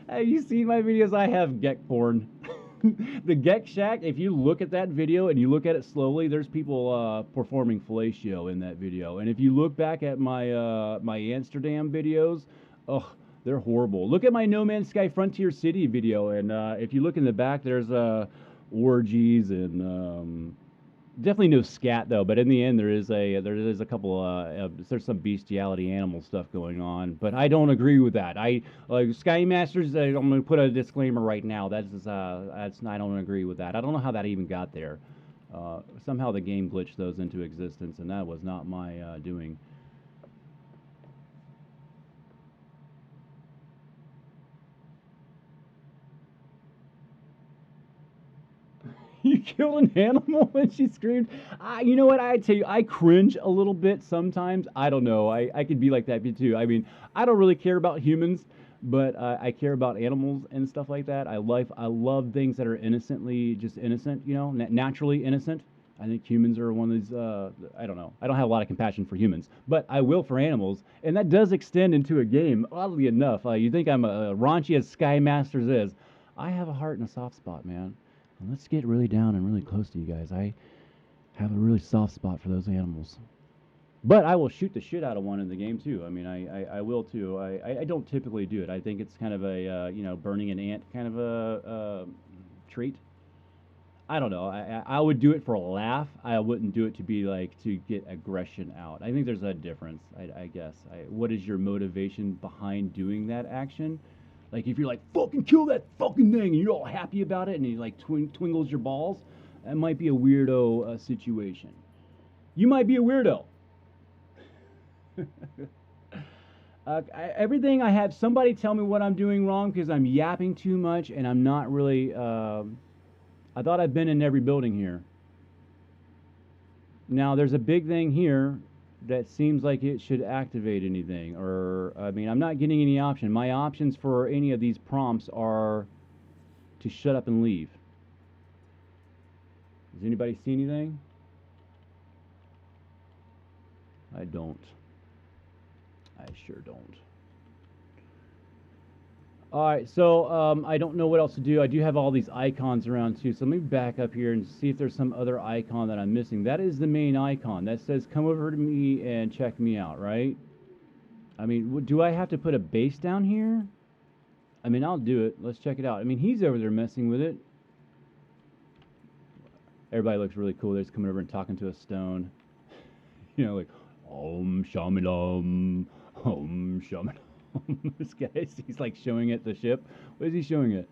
Have you seen my videos? I have Gek porn. The Gek Shack, if you look at that video and you look at it slowly, there's people performing fellatio in that video. And if you look back at my my Amsterdam videos, ugh, they're horrible. Look at my No Man's Sky Frontier City video, and if you look in the back, there's orgies and definitely no scat though, but in the end there is a couple there's some bestiality animal stuff going on, but I don't agree with that. I like Sky Masters. I'm going to put a disclaimer right now. That's I don't agree with that. I don't know how that even got there. Somehow the game glitched those into existence, and that was not my doing. You killed an animal when she screamed. You know what? I tell you, I cringe a little bit sometimes. I don't know. I could be like that too. I mean, I don't really care about humans, but I care about animals and stuff like that. I love things that are innocently just innocent. You know, naturally innocent. I think humans are one of these. I don't know. I don't have a lot of compassion for humans, but I will for animals, and that does extend into a game. Oddly enough, you think I'm a raunchy as Sky Masters is. I have a heart and a soft spot, man. Let's get really down and really close to you guys. I have a really soft spot for those animals. But I will shoot the shit out of one in the game too. I mean, I will too. I don't typically do it. I think it's kind of a you know, burning an ant kind of a treat. I don't know. I would do it for a laugh. I wouldn't do it to be like to get aggression out. I think there's a difference. I guess. What is your motivation behind doing that action? Like if you're like fucking kill that fucking thing and you're all happy about it and he like twingles your balls, that might be a weirdo situation. You might be a weirdo. Everything I have somebody tell me what I'm doing wrong because I'm yapping too much and I'm not really. I thought I've been in every building here. Now there's a big thing here that seems like it should activate anything, or I mean, I'm not getting any option. My options for any of these prompts are to shut up and leave. Does anybody see anything? I don't. I sure don't. All right, so I don't know what else to do. I do have all these icons around too, so let me back up here and see if there's some other icon that I'm missing. That is the main icon that says come over to me and check me out, right? I mean, do I have to put a base down here? I mean, I'll do it. Let's check it out. I mean, he's over there messing with it. Everybody looks really cool. They're just coming over and talking to a stone. You know, like, Om Shamanam, Om Shamanam. This guy, he's like showing it the ship. What is he showing it?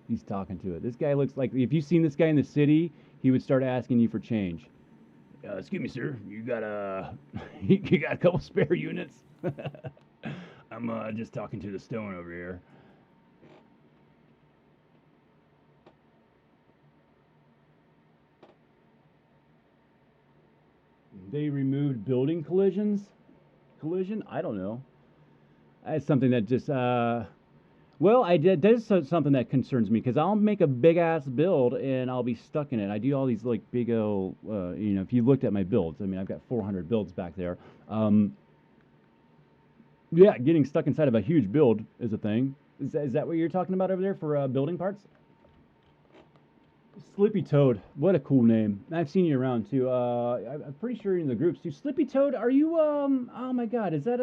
He's talking to it. This guy looks like, if you've seen this guy in the city, he would start asking you for change. Excuse me, sir. You got you got a couple spare units? I'm just talking to the stone over here. They removed building collisions? Collision? I don't know. That's something that just well, that's something that concerns me because I'll make a big ass build and I'll be stuck in it. I do all these like big old you know, if you looked at my builds, I mean, I've got 400 builds back there. Yeah, getting stuck inside of a huge build is a thing. Is that what you're talking about over there for building parts? Slippy Toad. What a cool name. I've seen you around too. I'm pretty sure you're in the groups too. Slippy Toad, are you oh my god, is that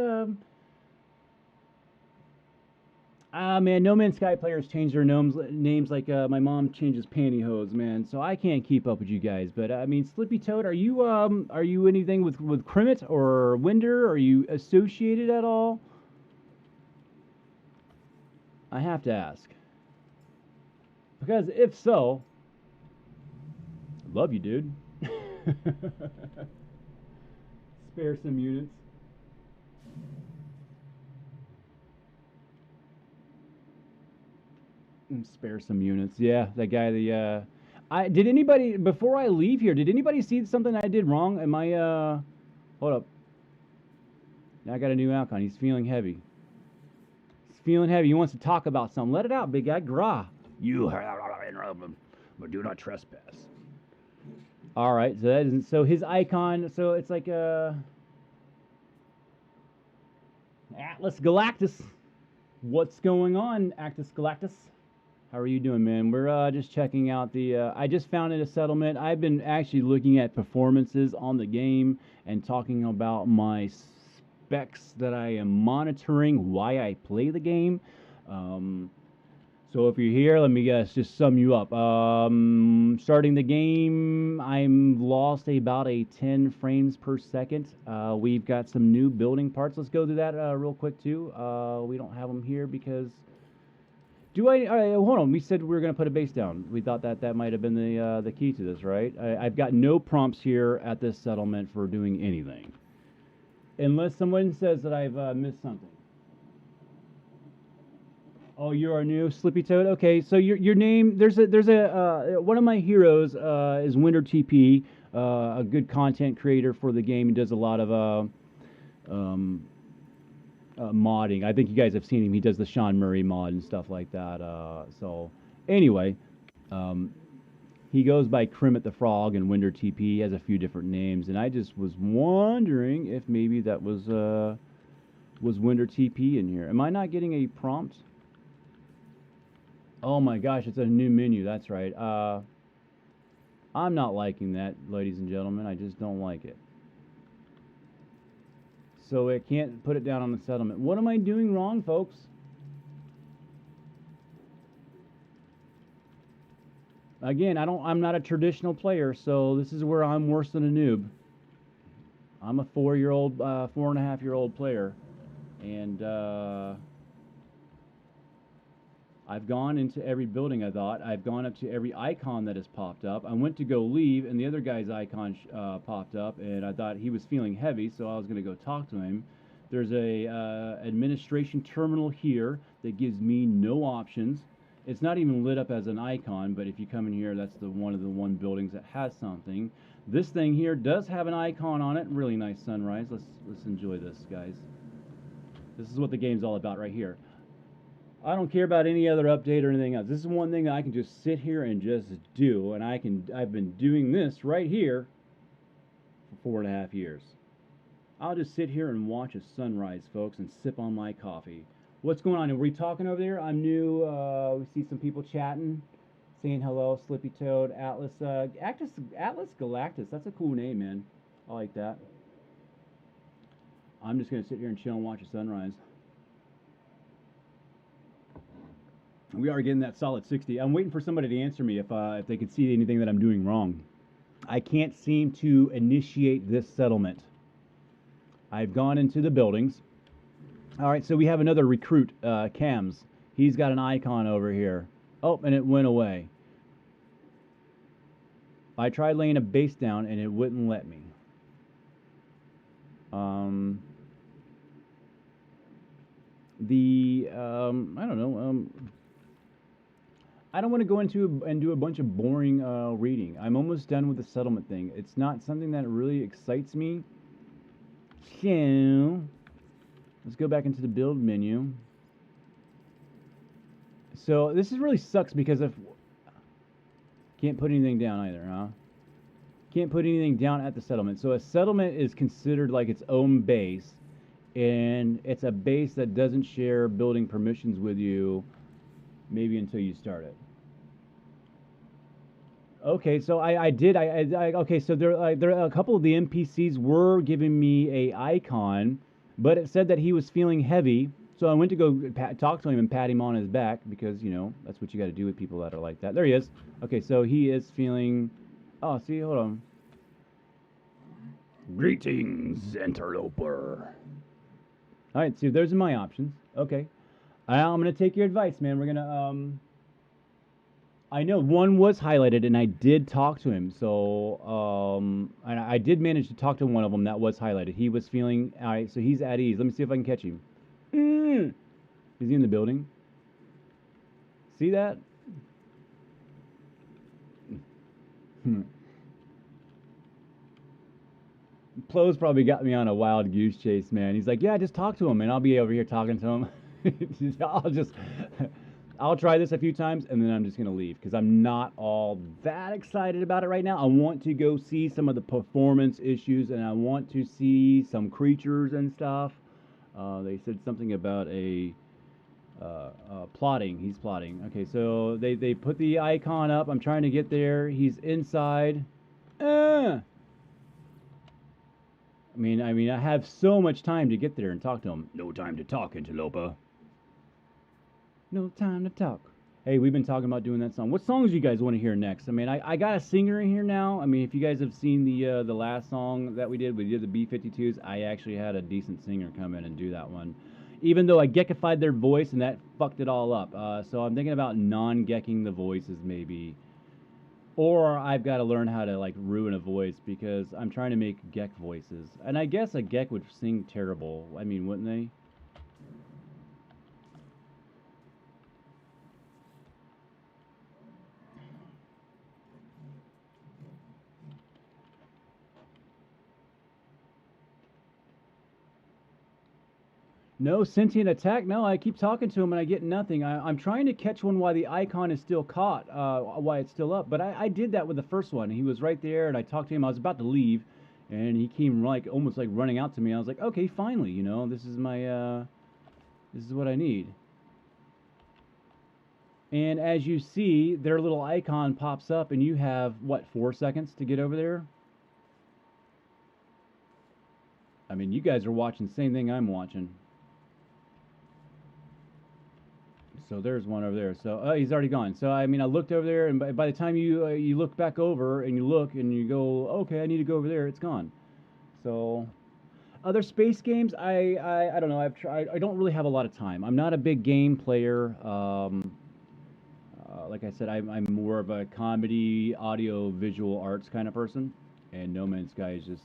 ah man, No Man's Sky players change their names like my mom changes pantyhose, man. So I can't keep up with you guys. But I mean, Slippy Toad, are you anything with Krimmit or Winder? Are you associated at all? I have to ask. Because if so, love you, dude. Spare some units. Spare some units. Yeah, that guy. I did anybody before I leave here? Did anybody see something I did wrong? Am I? Hold up. Now I got a new icon. He's feeling heavy. He's feeling heavy. He wants to talk about something. Let it out, big guy. Grah. You but do not trespass. All right. So that isn't. So his icon. So it's like Atlas Galactus. What's going on, Actus Galactus? How are you doing, man? We're just checking out the. I just founded a settlement. I've been actually looking at performances on the game and talking about my specs that I am monitoring, why I play the game. So if you're here, let me just sum you up. Starting the game, I'm lost about a 10 frames per second. We've got some new building parts. Let's go through that real quick too. We don't have them here because. Do I? All right, hold on. We said we were going to put a base down. We thought that that might have been the key to this, right? I've got no prompts here at this settlement for doing anything, unless someone says that I've missed something. Oh, you're a new Slippy Toad. Okay, so your name. There's a one of my heroes is Winter TP, a good content creator for the game. He does a lot of modding. I think you guys have seen him. He does the Sean Murray mod and stuff like that. So anyway, um, he goes by Krimmit the Frog and Winder TP. He has a few different names, and I just was wondering if maybe that was Winder TP in here. Am I not getting a prompt? Oh my gosh, it's a new menu. That's right. I'm not liking that, ladies and gentlemen. I just don't like it. So I can't put it down on the settlement. What am I doing wrong, folks? Again, I'm not a traditional player, so this is where I'm worse than a noob. I'm a 4-year-old, 4.5-year-old player, and I've gone into every building. I thought I've gone up to every icon that has popped up. I went to go leave, and the other guy's icon popped up, and I thought he was feeling heavy, so I was going to go talk to him. There's a administration terminal here that gives me no options. It's not even lit up as an icon, but if you come in here, that's one of the buildings that has something. This thing here does have an icon on it. Really nice sunrise. Let's enjoy this, guys. This is what the game's all about right here. I don't care about any other update or anything else. This is one thing that I can just sit here and just do, and I've been doing this right here for 4.5 years. I'll just sit here and watch a sunrise, folks, and sip on my coffee. What's going on? Are we talking over there? I'm new. We see some people chatting, saying hello. Slippy Toad, Atlas, Atlas Galactus. That's a cool name, man. I like that. I'm just gonna sit here and chill and watch a sunrise. We are getting that solid 60. I'm waiting for somebody to answer me if they can see anything that I'm doing wrong. I can't seem to initiate this settlement. I've gone into the buildings. All right, so we have another recruit, Cams. He's got an icon over here. Oh, and it went away. I tried laying a base down, and it wouldn't let me. I don't know. I don't want to go into and do a bunch of boring reading. I'm almost done with the settlement thing. It's not something that really excites me. So let's go back into the build menu. So this is really sucks because if can't put anything down either, huh? Can't put anything down at the settlement. So a settlement is considered like its own base, and it's a base that doesn't share building permissions with you, maybe until you start it. Okay, so I did okay, so there a couple of the NPCs were giving me a icon, but it said that he was feeling heavy. So I went to go talk to him and pat him on his back because you know that's what you got to do with people that are like that. There he is. Okay, so he is feeling. Oh, see, hold on. Greetings, interloper. All right, see, those are my options. Okay, I'm gonna take your advice, man. We're gonna I know one was highlighted, and I did talk to him. So, and I did manage to talk to one of them that was highlighted. He was feeling all right, so he's at ease. Let me see if I can catch him. Is he in the building? See that? Hmm. Plo's probably got me on a wild goose chase, man. He's like, yeah, just talk to him, and I'll be over here talking to him. I'll just, I'll try this a few times, and then I'm just gonna leave because I'm not all that excited about it right now. I want to go see some of the performance issues, and I want to see some creatures and stuff. They said something about a plotting. He's plotting. Okay, so they put the icon up. I'm trying to get there. He's inside. I mean, I have so much time to get there and talk to him. No time to talk, Interloper. No time to talk. Hey, we've been talking about doing that song. What songs do you guys want to hear next? I mean, I got a singer in here now. I mean, if you guys have seen the last song that we did the B-52s, I actually had a decent singer come in and do that one. Even though I geckified their voice and that fucked it all up. So I'm thinking about non-gecking the voices maybe. Or I've got to learn how to like ruin a voice because I'm trying to make Gek voices. And I guess a Gek would sing terrible. I mean, wouldn't they? No sentient attack. No, I keep talking to him and I get nothing. I'm trying to catch one while the icon is still caught, while it's still up. But I did that with the first one. He was right there, and I talked to him. I was about to leave, and he came like almost like running out to me. I was like, okay, finally, you know, this is my this is what I need. And as you see, their little icon pops up, and you have what 4 seconds to get over there. I mean, you guys are watching the same thing I'm watching. So there's one over there. So he's already gone. So I mean, I looked over there, and by the time you look back over and you look and you go, okay, I need to go over there. It's gone. So other space games, I don't know. I've tried. I don't really have a lot of time. I'm not a big game player. Like I said, I'm more of a comedy, audio, visual arts kind of person, and No Man's Sky is just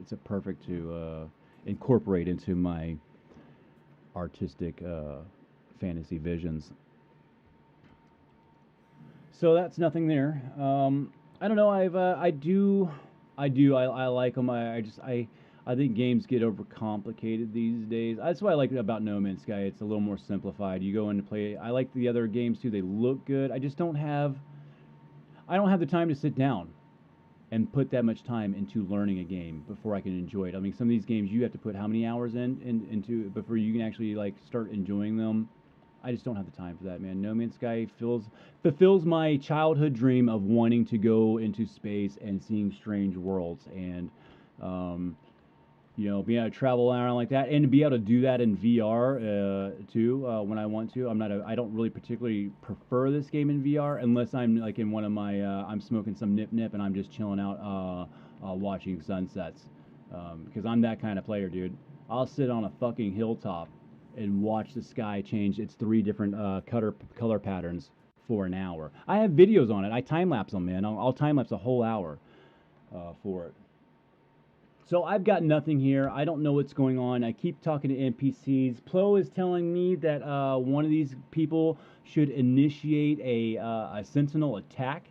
it's a perfect to incorporate into my artistic fantasy visions. So that's nothing there. I don't know. I like them. I think games get overcomplicated these days. That's what I like about No Man's Sky. It's a little more simplified. You go in to play. I like the other games too. They look good. I don't have the time to sit down and put that much time into learning a game before I can enjoy it. I mean, some of these games you have to put how many hours into before you can actually like start enjoying them. I just don't have the time for that, man. No Man's Sky fulfills my childhood dream of wanting to go into space and seeing strange worlds and um, you know, being able to travel around like that and to be able to do that in VR too when I want to. I don't really particularly prefer this game in VR unless I'm like in one of my I'm smoking some nip nip and I'm just chilling out watching sunsets because I'm that kind of player, dude. I'll sit on a fucking hilltop and watch the sky change its three different color patterns for an hour. I have videos on it. I time lapse them, man. I'll time lapse a whole hour for it. So I've got nothing here. I don't know what's going on. I keep talking to NPCs. Plo is telling me that one of these people should initiate a sentinel attack,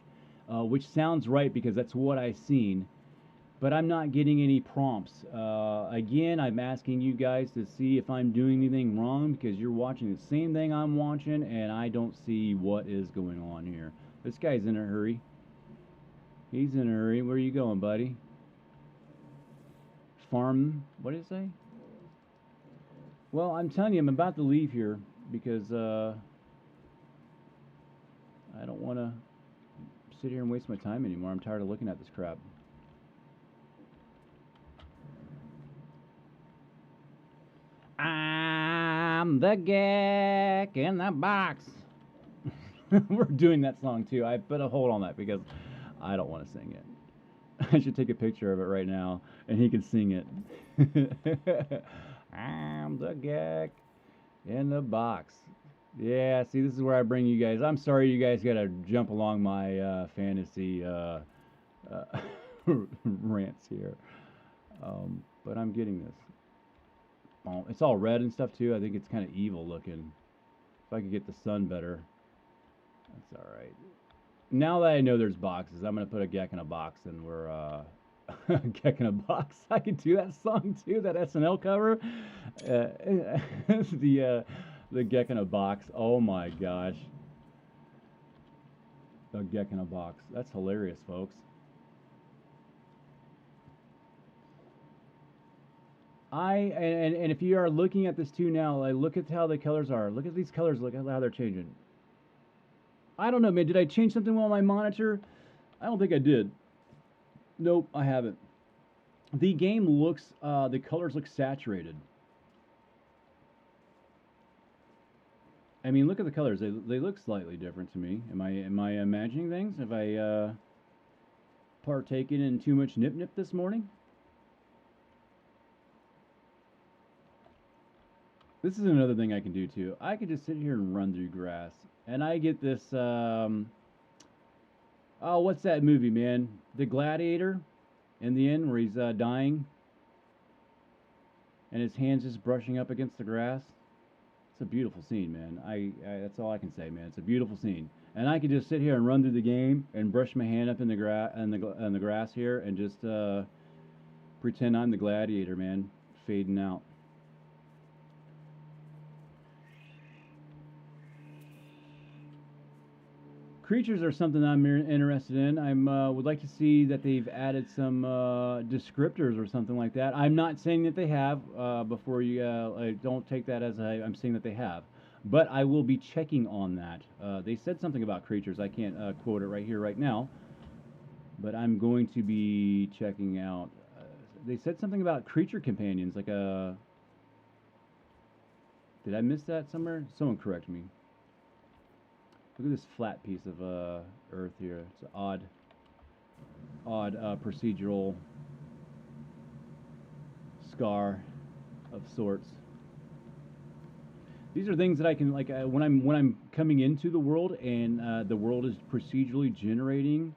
which sounds right because that's what I've seen. But I'm not getting any prompts. Again, I'm asking you guys to see if I'm doing anything wrong because you're watching the same thing I'm watching, and I don't see what is going on here. This guy's in a hurry. He's in a hurry. Where are you going, buddy? Farm. What did it say? Well, I'm telling you, I'm about to leave here because I don't want to sit here and waste my time anymore. I'm tired of looking at this crap. I'm the geck in the box. We're doing that song too. I put a hold on that because I don't want to sing it. I should take a picture of it right now and he can sing it. I'm the geck in the box. Yeah, see, this is where I bring you guys. I'm sorry you guys got to jump along my fantasy rants here. But I'm getting this. Oh, it's all red and stuff too. I think it's kind of evil looking. If I could get the sun better, that's all right. Now that I know there's boxes, I'm gonna put a geck in a box, and we're geck in a box. I could do that song too, that SNL cover. The geck in a box. Oh my gosh, the geck in a box. That's hilarious, folks. And if you are looking at this too now, like, look at how the colors are. Look at these colors. Look at how they're changing. I don't know, man. Did I change something on my monitor? I don't think I did. Nope, I haven't. The game looks, the colors look saturated. I mean, look at the colors. They look slightly different to me. Am I imagining things? Have I partaken in too much nip nip this morning? This is another thing I can do too. I could just sit here and run through grass, and I get this. Oh, what's that movie, man? The Gladiator, in the end, where he's dying, and his hands just brushing up against the grass. It's a beautiful scene, man. That's all I can say, man. It's a beautiful scene, and I could just sit here and run through the game and brush my hand up in the the grass here, and just pretend I'm the Gladiator, man, fading out. Creatures are something I'm interested in. I would like to see that they've added some descriptors or something like that. I'm not saying that they have. Before you don't take that as I'm saying that they have, but I will be checking on that. They said something about creatures. I can't quote it right here, right now, but I'm going to be checking out. They said something about creature companions, like a. Did I miss that somewhere? Someone correct me. Look at this flat piece of earth here. It's an odd procedural scar of sorts. These are things that I can like when I'm coming into the world and the world is procedurally generating.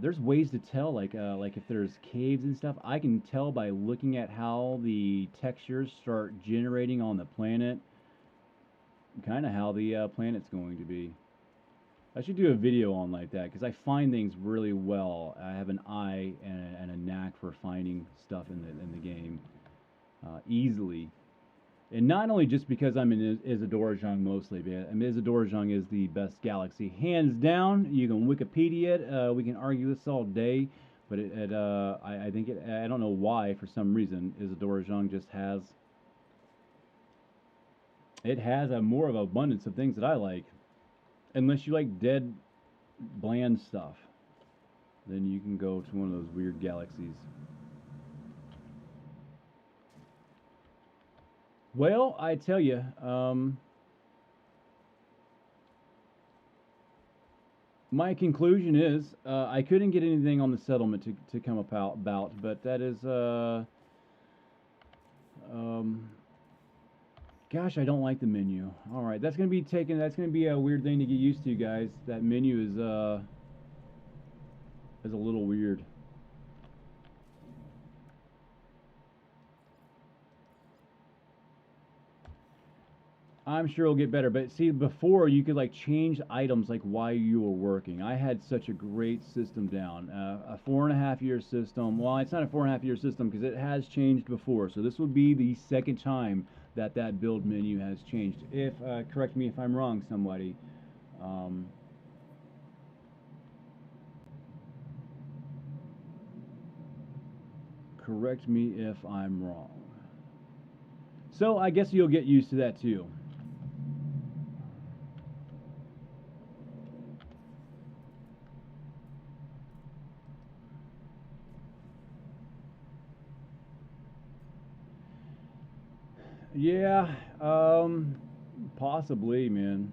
There's ways to tell, like if there's caves and stuff, I can tell by looking at how the textures start generating on the planet. Kind of how the planet's going to be. I should do a video on like that because I find things really well. I have an eye and a knack for finding stuff in the game easily, and not only just because I'm in Isidorajong mostly. But Isidorajong is the best galaxy, hands down. You can Wikipedia it. We can argue this all day, but I think it. I don't know why. For some reason, Isidorajong just has. It has a more of abundance of things that I like. Unless you like dead, bland stuff, then you can go to one of those weird galaxies. Well, I tell you, my conclusion is I couldn't get anything on the settlement to come about, but that is gosh, I don't like the menu. All right, that's gonna be taken. That's gonna be a weird thing to get used to, guys. That menu is a little weird. I'm sure it'll get better, but see, before you could like change items like while you were working. I had such a great system down, a 4.5 year system. Well, it's not a 4.5 year system because it has changed before. So this would be the second time that build menu has changed. If correct me if I'm wrong, somebody. Correct me if I'm wrong. So I guess you'll get used to that too. Yeah, possibly, man.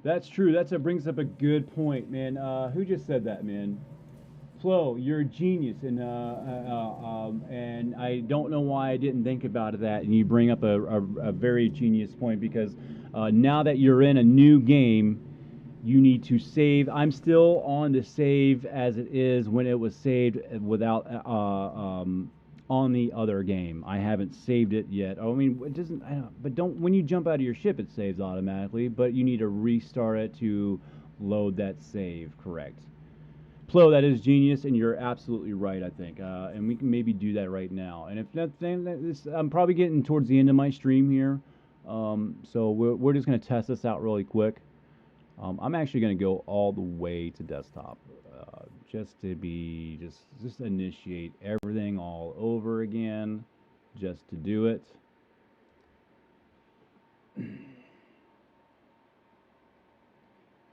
That's true. That brings up a good point, man. Who just said that, man? Flo, you're a genius, and I don't know why I didn't think about that. And you bring up a very genius point because now that you're in a new game, you need to save. I'm still on the save as it is when it was saved without on the other game. I haven't saved it yet. Oh, I mean, it doesn't. I don't, but don't when you jump out of your ship, it saves automatically. But you need to restart it to load that save. Correct. Plo, that is genius, and you're absolutely right. I think, and we can maybe do that right now. And if nothing, I'm probably getting towards the end of my stream here, so we're just gonna test this out really quick. I'm actually going to go all the way to desktop, just to be just initiate everything all over again, just to do it.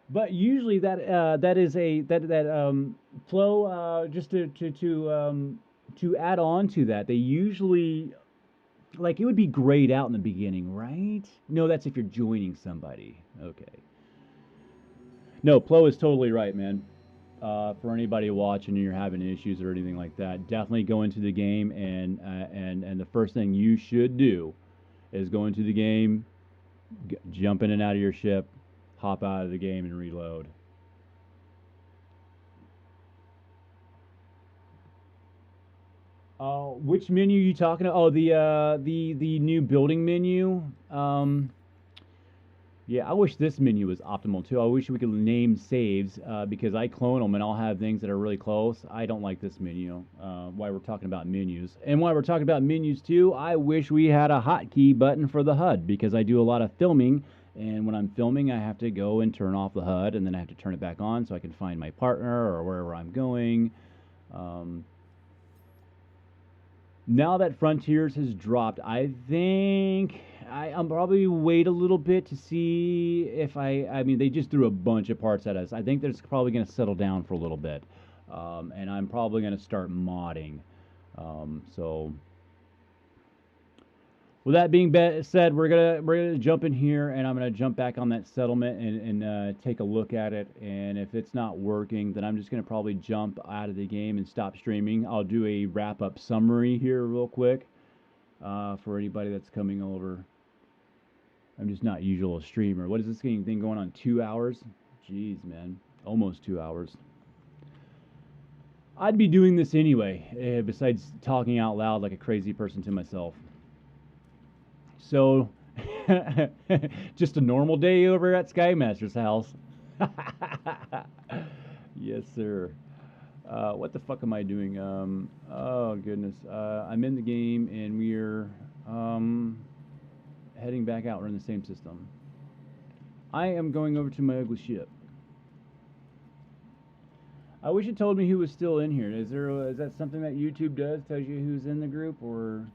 But usually that is a that flow just to add on to that. They usually like it would be grayed out in the beginning, right? No, that's if you're joining somebody. Okay. No, Plo is totally right, man. For anybody watching and you're having issues or anything like that, definitely go into the game and the first thing you should do is go into the game, jump in and out of your ship, hop out of the game and reload. Which menu are you talking about? Oh, the new building menu. Yeah, I wish this menu was optimal too. I wish we could name saves because I clone them and I'll have things that are really close. I don't like this menu. Why we're talking about menus. And while we're talking about menus too, I wish we had a hotkey button for the HUD because I do a lot of filming. And when I'm filming, I have to go and turn off the HUD and then I have to turn it back on so I can find my partner or wherever I'm going. Um, Now that Frontiers has dropped, I think I'm probably wait a little bit to see if I mean, they just threw a bunch of parts at us. I think that's probably going to settle down for a little bit, and I'm probably going to start modding. So with that being said, we're gonna jump in here, and I'm gonna jump back on that settlement and take a look at it. And if it's not working, then I'm just gonna probably jump out of the game and stop streaming. I'll do a wrap up summary here real quick for anybody that's coming over. I'm just not usual a streamer. What is this thing going on? 2 hours? Jeez, man, almost 2 hours. I'd be doing this anyway, besides talking out loud like a crazy person to myself. So, just a normal day over at Skymaster's house. Yes, sir. What the fuck am I doing? Oh goodness. I'm in the game and we're heading back out. We're in the same system. I am going over to my ugly ship. I wish it told me who was still in here. Is that something that YouTube does? Tells you who's in the group, or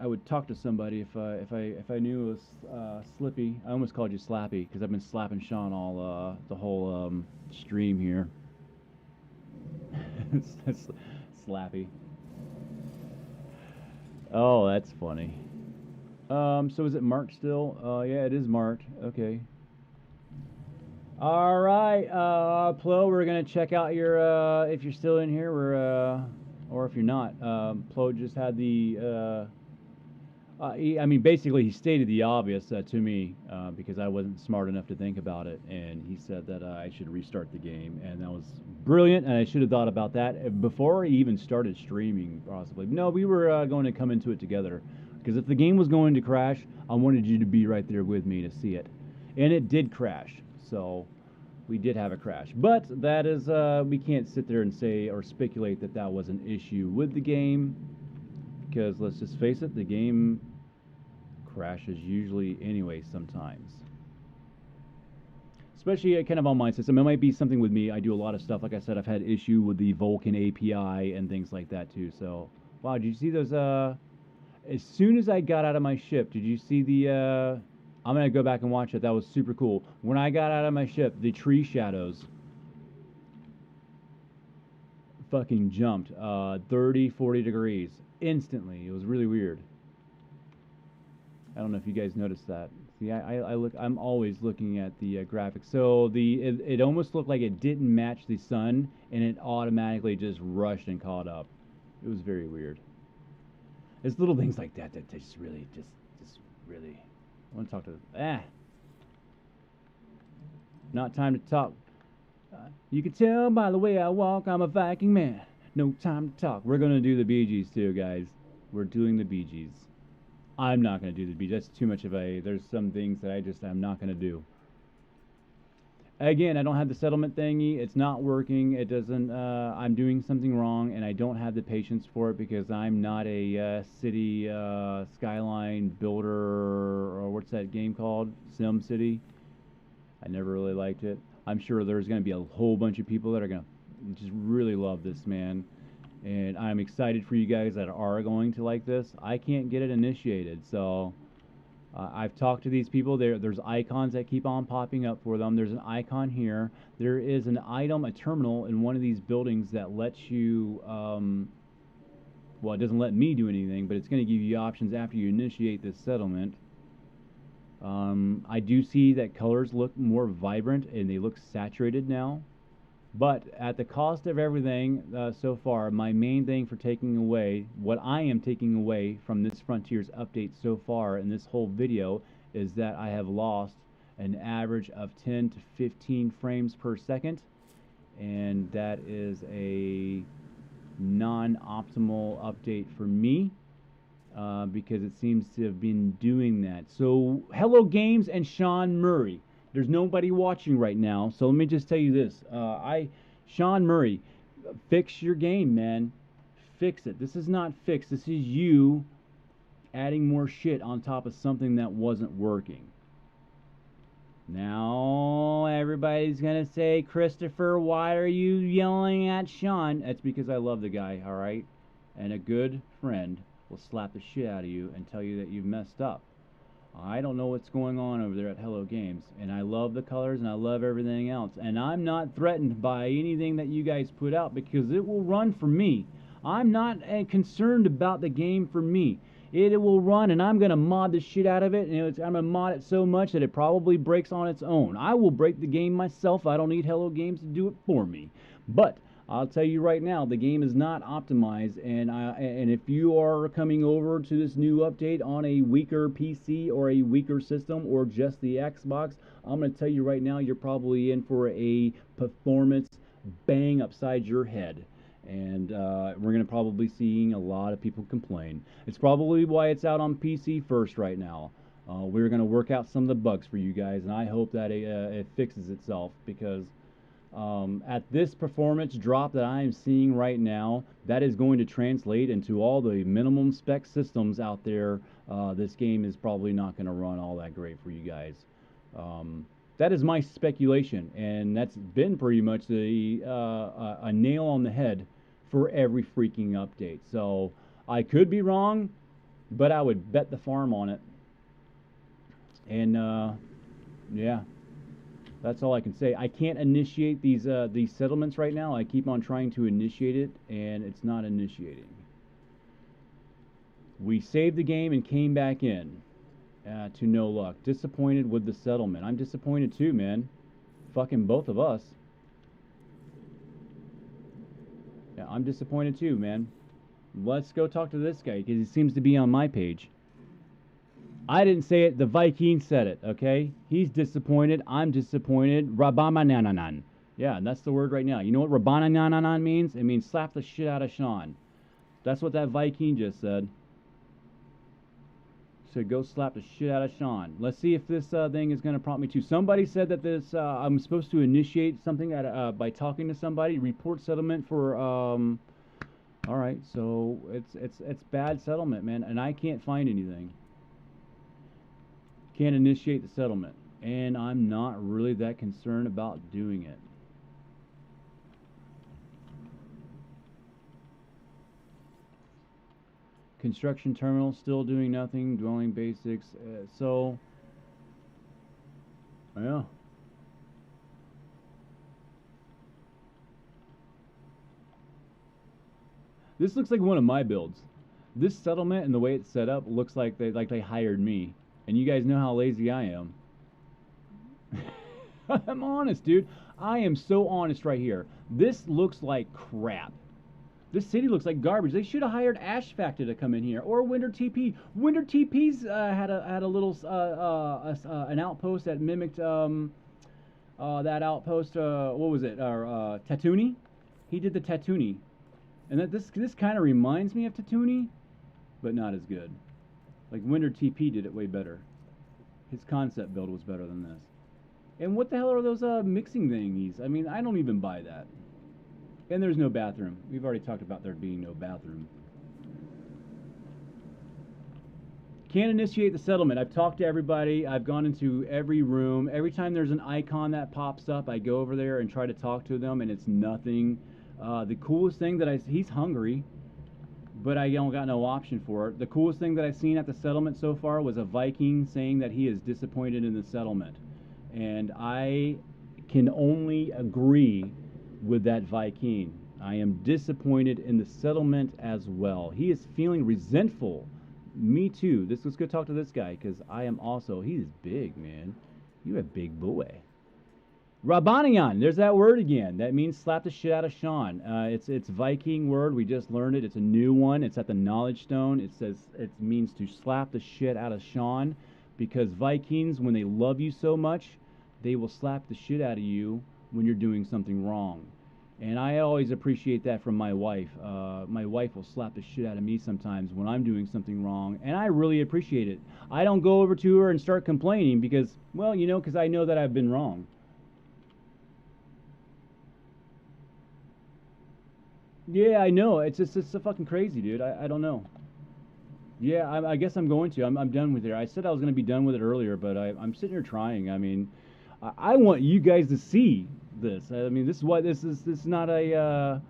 I would talk to somebody if I knew it was Slippy. I almost called you Slappy because I've been slapping Sean all the whole stream here. Slappy. Oh, that's funny. So is it marked still? Yeah, it is marked. Okay. All right, Plo, we're gonna check out your if you're still in here. Or if you're not. Plo just had the I mean, basically, he stated the obvious to me because I wasn't smart enough to think about it, and he said that I should restart the game, and that was brilliant, and I should have thought about that before I even started streaming, possibly. No, we were going to come into it together, because if the game was going to crash, I wanted you to be right there with me to see it, and it did crash, so we did have a crash. But that is, we can't sit there and say or speculate that that was an issue with the game, because let's just face it, the game crashes usually anyway sometimes. Especially kind of on my system. It might be something with me. I do a lot of stuff. Like I said, I've had issue with the Vulkan API and things like that too. So, wow, did you see those? As soon as I got out of my ship, did you see the? I'm gonna go back and watch it. That was super cool. When I got out of my ship, the tree shadows fucking jumped 30, 40 degrees instantly. It was really weird. I don't know if you guys noticed that. See, I'm always looking at the graphics. So it almost looked like it didn't match the sun, and it automatically just rushed and caught up. It was very weird. It's little things like that that just really, just really. I want to talk to. Not time to talk. You can tell by the way I walk, I'm a Viking man. No time to talk. We're gonna do the Bee Gees too, guys. We're doing the Bee Gees. I'm not gonna do the Bee Gees. That's too much of a. There's some things that I'm not gonna do. Again, I don't have the settlement thingy. It's not working. It doesn't. I'm doing something wrong, and I don't have the patience for it because I'm not a city skyline builder, or what's that game called? Sim City. I never really liked it. I'm sure there's going to be a whole bunch of people that are going to just really love this, man. And I'm excited for you guys that are going to like this. I can't get it initiated, so I've talked to these people. There's icons that keep on popping up for them. There's an icon here. There is an item, a terminal in one of these buildings that lets you, well, it doesn't let me do anything, but it's going to give you options after you initiate this settlement. I do see that colors look more vibrant and they look saturated now. But at the cost of everything so far, my main thing for taking away, what I am taking away from this Frontiers update so far in this whole video, is that I have lost an average of 10 to 15 frames per second. And that is a non-optimal update for me. Because it seems to have been doing that. So, Hello Games and Sean Murray. There's nobody watching right now, so let me just tell you this. Sean Murray, fix your game, man. Fix it. This is not fixed. This is you adding more shit on top of something that wasn't working. Now, everybody's going to say, Christopher, why are you yelling at Sean? That's because I love the guy, all right? And a good friend will slap the shit out of you and tell you that you've messed up. I don't know what's going on over there at Hello Games, and I love the colors and I love everything else, and I'm not threatened by anything that you guys put out because it will run for me. I'm not concerned about the game for me. It will run, and I'm going to mod the shit out of it, and I'm going to mod it so much that it probably breaks on its own. I will break the game myself. I don't need Hello Games to do it for me. But I'll tell you right now, the game is not optimized, and if you are coming over to this new update on a weaker PC or a weaker system or just the Xbox, I'm going to tell you right now, you're probably in for a performance bang upside your head. And we're going to probably seeing a lot of people complain. It's probably why it's out on PC first right now. We're going to work out some of the bugs for you guys, and I hope that it fixes itself because at this performance drop that I am seeing right now, that is going to translate into all the minimum spec systems out there. This game is probably not going to run all that great for you guys. That is my speculation, and that's been pretty much a nail on the head for every freaking update. So I could be wrong, but I would bet the farm on it. And yeah. That's all I can say. I can't initiate these settlements right now. I keep on trying to initiate it, and it's not initiating. We saved the game and came back in to no luck. Disappointed with the settlement. I'm disappointed too, man. Fucking both of us. Yeah, I'm disappointed too, man. Let's go talk to this guy, because he seems to be on my page. I didn't say it. The Viking said it, okay? He's disappointed. I'm disappointed. Rabamanananan. Yeah, and that's the word right now. You know what Rabamanananan means? It means slap the shit out of Sean. That's what that Viking just said. So go slap the shit out of Sean. Let's see if this thing is going to prompt me to. Somebody said that this I'm supposed to initiate something by talking to somebody. Report settlement for... all right, so it's bad settlement, man, and I can't find anything. Can't initiate the settlement, and I'm not really that concerned about doing it. Construction terminal still doing nothing. Dwelling basics. So yeah. This looks like one of my builds. This settlement and the way it's set up looks like they hired me. And you guys know how lazy I am. I'm honest, dude. I am so honest right here. This looks like crap. This city looks like garbage. They should have hired Ash Factor to come in here, or Winter TP. Winter TP's had a little an outpost that mimicked that outpost. What was it? Tatooine. He did the Tatooine, and this kind of reminds me of Tatooine, but not as good. Like Winter TP did it way better. His concept build was better than this. And what the hell are those mixing thingies? I mean, I don't even buy that. And there's no bathroom. We've already talked about there being no bathroom. Can't initiate the settlement. I've talked to everybody. I've gone into every room. Every time there's an icon that pops up, I go over there and try to talk to them, and it's nothing. The coolest thing that he's hungry, but I don't got no option for it. The coolest thing that I've seen at the settlement so far was a Viking saying that he is disappointed in the settlement. And I can only agree with that Viking. I am disappointed in the settlement as well. He is feeling resentful. Me too. Let's go talk to this guy, because I am also, he's big, man. You a big boy. Rabanian, there's that word again. That means slap the shit out of Sean. It's Viking word. We just learned it. It's a new one. It's at the Knowledge Stone. It says it means to slap the shit out of Sean, because Vikings, when they love you so much, they will slap the shit out of you when you're doing something wrong. And I always appreciate that from my wife. My wife will slap the shit out of me sometimes when I'm doing something wrong, and I really appreciate it. I don't go over to her and start complaining because, well, because I know that I've been wrong. Yeah, I know. It's so fucking crazy, dude. I don't know. Yeah, I guess I'm going to. I'm done with it. I said I was going to be done with it earlier, but I'm sitting here trying. I mean, I want you guys to see this. I mean, this is what this is not a.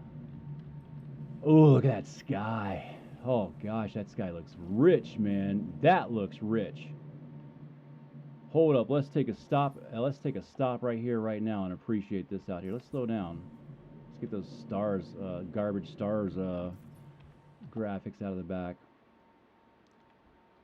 Oh, look at that sky. Oh gosh, that sky looks rich, man. That looks rich. Hold up. Let's take a stop. Let's take a stop right here, right now, and appreciate this out here. Let's slow down. Let's get those stars, garbage stars, graphics out of the back.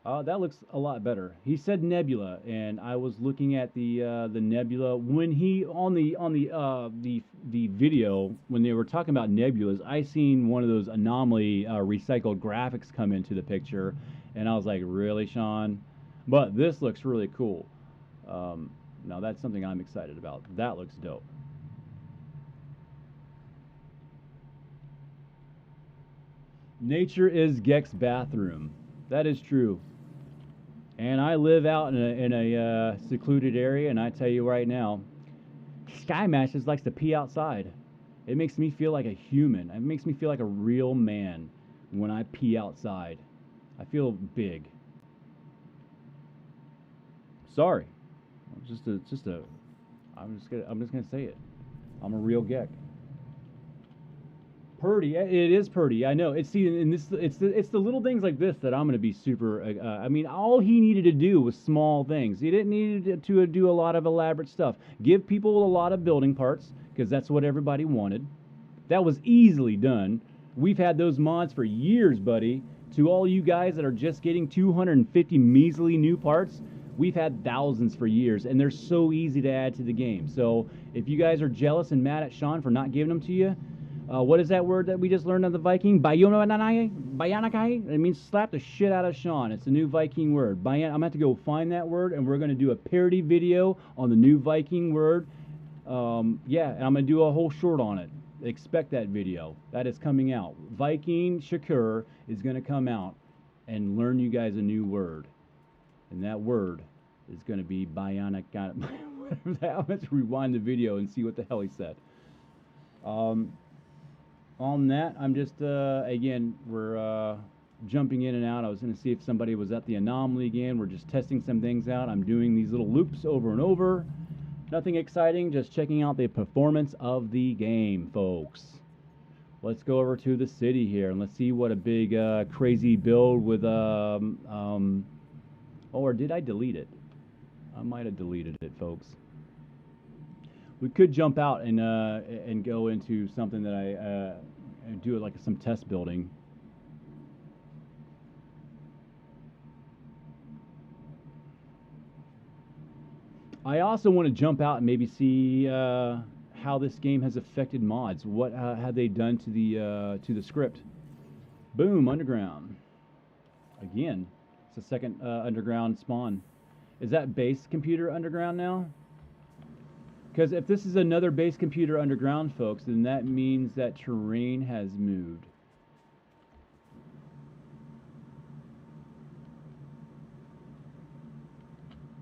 That looks a lot better. He said nebula, and I was looking at the nebula when he on the video when they were talking about nebulas. I seen one of those anomaly recycled graphics come into the picture, and I was like, really, Sean? But this looks really cool. Now that's something I'm excited about. That looks dope. Nature is Gek's bathroom. That is true. And I live out in a secluded area, and I tell you right now, Sky Matches likes to pee outside. It makes me feel like a human. It makes me feel like a real man when I pee outside. I feel big. Sorry, I'm just gonna say it. I'm a real Gek. Purdy, it is Purdy. I know. It's the little things like this that I'm going to be super. I mean, all he needed to do was small things. He didn't need to do a lot of elaborate stuff. Give people a lot of building parts because that's what everybody wanted. That was easily done. We've had those mods for years, buddy. To all you guys that are just getting 250 measly new parts, we've had thousands for years, and they're so easy to add to the game. So if you guys are jealous and mad at Sean for not giving them to you. What is that word that we just learned on the Viking? Bayanakai? It means slap the shit out of Sean. It's a new Viking word. I'm going to have to go find that word, and we're going to do a parody video on the new Viking word. Yeah, and I'm going to do a whole short on it. Expect that video. That is coming out. Viking Shakur is going to come out and learn you guys a new word. And that word is going to be Bayanakai. Whatever that. Let's rewind the video and see what the hell he said. On that, I'm just, again, we're jumping in and out. I was going to see if somebody was at the anomaly again. We're just testing some things out. I'm doing these little loops over and over. Nothing exciting, just checking out the performance of the game, folks. Let's go over to the city here, and let's see what a big, crazy build with, or did I delete it? I might have deleted it, folks. We could jump out and go into something that and do it like some test building. I also want to jump out and maybe see how this game has affected mods. What have they done to the script? Boom, underground. Again, it's the second underground spawn. Is that base computer underground now? Because if this is another base computer underground, folks, then that means that terrain has moved.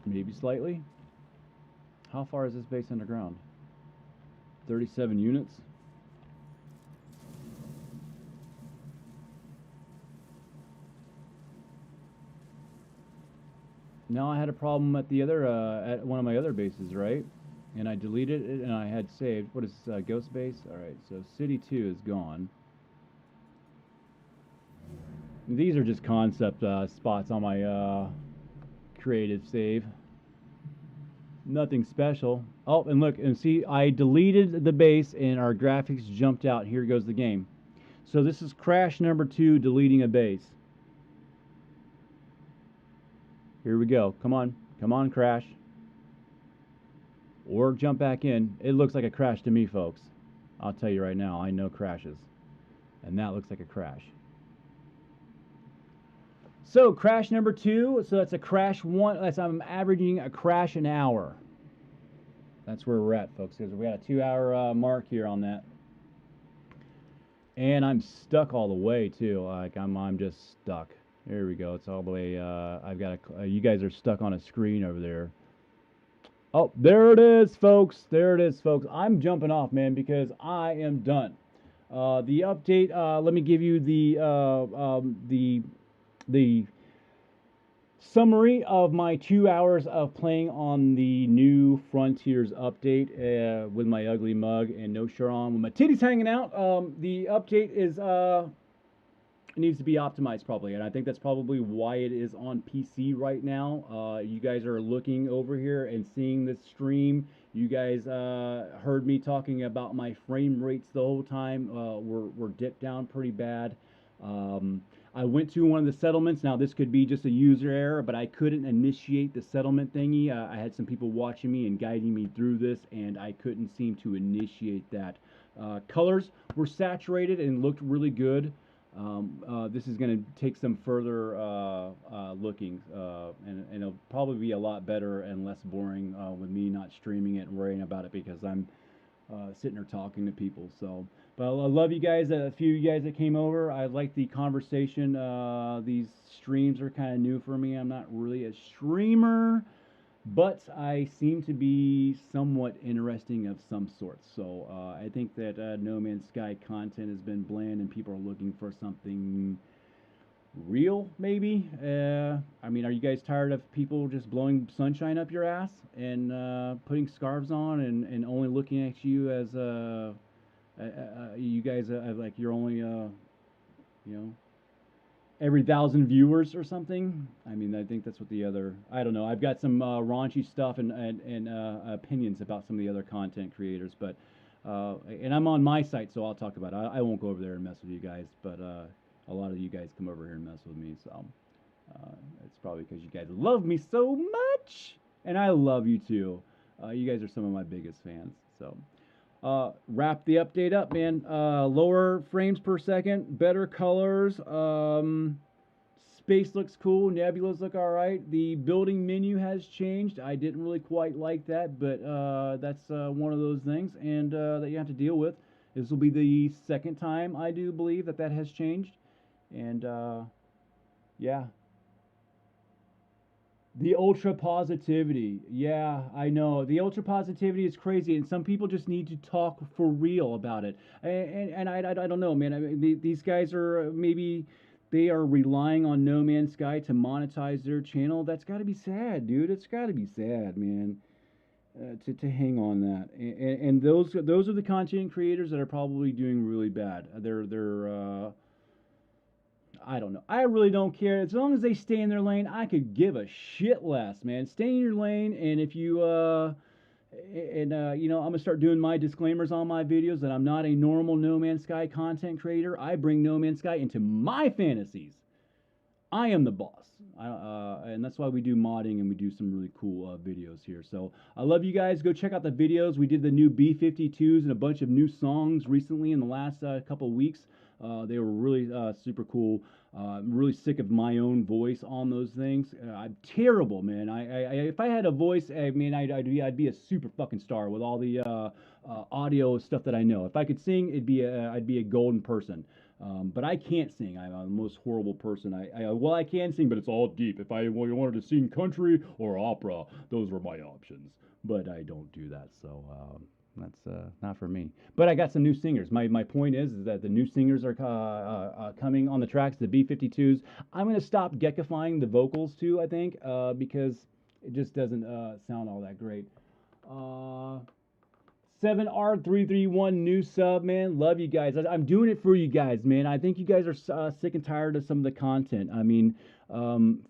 Maybe slightly. How far is this base underground? 37 units. Now I had a problem at the other at one of my other bases, right? And I deleted it and I had saved. What is Ghost Base? All right, so City 2 is gone. These are just concept spots on my creative save. Nothing special. Oh, and look, and see, I deleted the base and our graphics jumped out. Here goes the game. So this is crash number 2, deleting a base. Here we go. Come on. Come on, crash. Or jump back in. It looks like a crash to me, folks. I'll tell you right now, I know crashes. And that looks like a crash. So crash number 2, so that's a crash 1. I'm averaging a crash an hour. That's where we're at, folks, because we got a 2-hour mark here on that. And I'm stuck all the way too. Like I'm just stuck. There we go. It's all the way. I've got you guys are stuck on a screen over there. Oh, there it is, folks. There it is, folks. I'm jumping off, man, because I am done. The update. Let me give you the summary of my 2 hours of playing on the new Frontiers update with my ugly mug and no shirt on, with my titties hanging out. The update is needs to be optimized probably, and I think that's probably why it is on PC right now. You guys are looking over here and seeing this stream. You guys heard me talking about my frame rates the whole time. We're dipped down pretty bad. I went to one of the settlements. Now, this could be just a user error, but I couldn't initiate the settlement thingy. I had some people watching me and guiding me through this, and I couldn't seem to initiate that. Colors were saturated and looked really good. This is going to take some further looking, and it'll probably be a lot better and less boring with me not streaming it and worrying about it because I'm sitting there talking to people. So, but I love you guys. A few of you guys that came over. I like the conversation. These streams are kind of new for me. I'm not really a streamer, but I seem to be somewhat interesting of some sort. So I think that No Man's Sky content has been bland, and people are looking for something real, maybe. I mean, are you guys tired of people just blowing sunshine up your ass and putting scarves on and only looking at you as you guys like you're only you know, every 1,000 viewers or something? I mean, I think that's what the other. I don't know. I've got some raunchy stuff and opinions about some of the other content creators, but and I'm on my site, so I'll talk about it. I won't go over there and mess with you guys, but a lot of you guys come over here and mess with me, so it's probably because you guys love me so much, and I love you too. You guys are some of my biggest fans, so. Wrap the update up, man. Lower frames per second, better colors. Space looks cool. Nebulas look all right. The building menu has changed. I didn't really quite like that, but that's one of those things, and that you have to deal with. This will be the second time I do believe that that has changed, and yeah. The ultra positivity. Yeah, I know. The ultra positivity is crazy, and some people just need to talk for real about it. And I don't know, man. I mean, these guys are maybe they are relying on No Man's Sky to monetize their channel. That's got to be sad, dude. It's got to be sad, man. To hang on that, and those are the content creators that are probably doing really bad. They're I don't know. I really don't care. As long as they stay in their lane, I could give a shit less, man. Stay in your lane, and if you And I'm gonna start doing my disclaimers on my videos that I'm not a normal No Man's Sky content creator. I bring No Man's Sky into my fantasies. I am the boss. And that's why we do modding and we do some really cool videos here. So I love you guys. Go check out the videos. We did the new B-52s and a bunch of new songs recently in the last couple weeks. They were really super cool. I'm really sick of my own voice on those things. I'm terrible, man. If I had a voice, I mean, I'd be a super fucking star with all the audio stuff that I know. If I could sing, I'd be a golden person. But I can't sing. I'm the most horrible person. Well, I can sing, but it's all deep. If I wanted to sing country or opera, those were my options. But I don't do that, so that's not for me. But I got some new singers. My point is that the new singers are coming on the tracks, the B-52s. I'm gonna stop geckifying the vocals too, I think, because it just doesn't sound all that great. 7R331 new sub, man. Love you guys. I'm doing it for you guys, man. I think you guys are sick and tired of some of the content. I mean,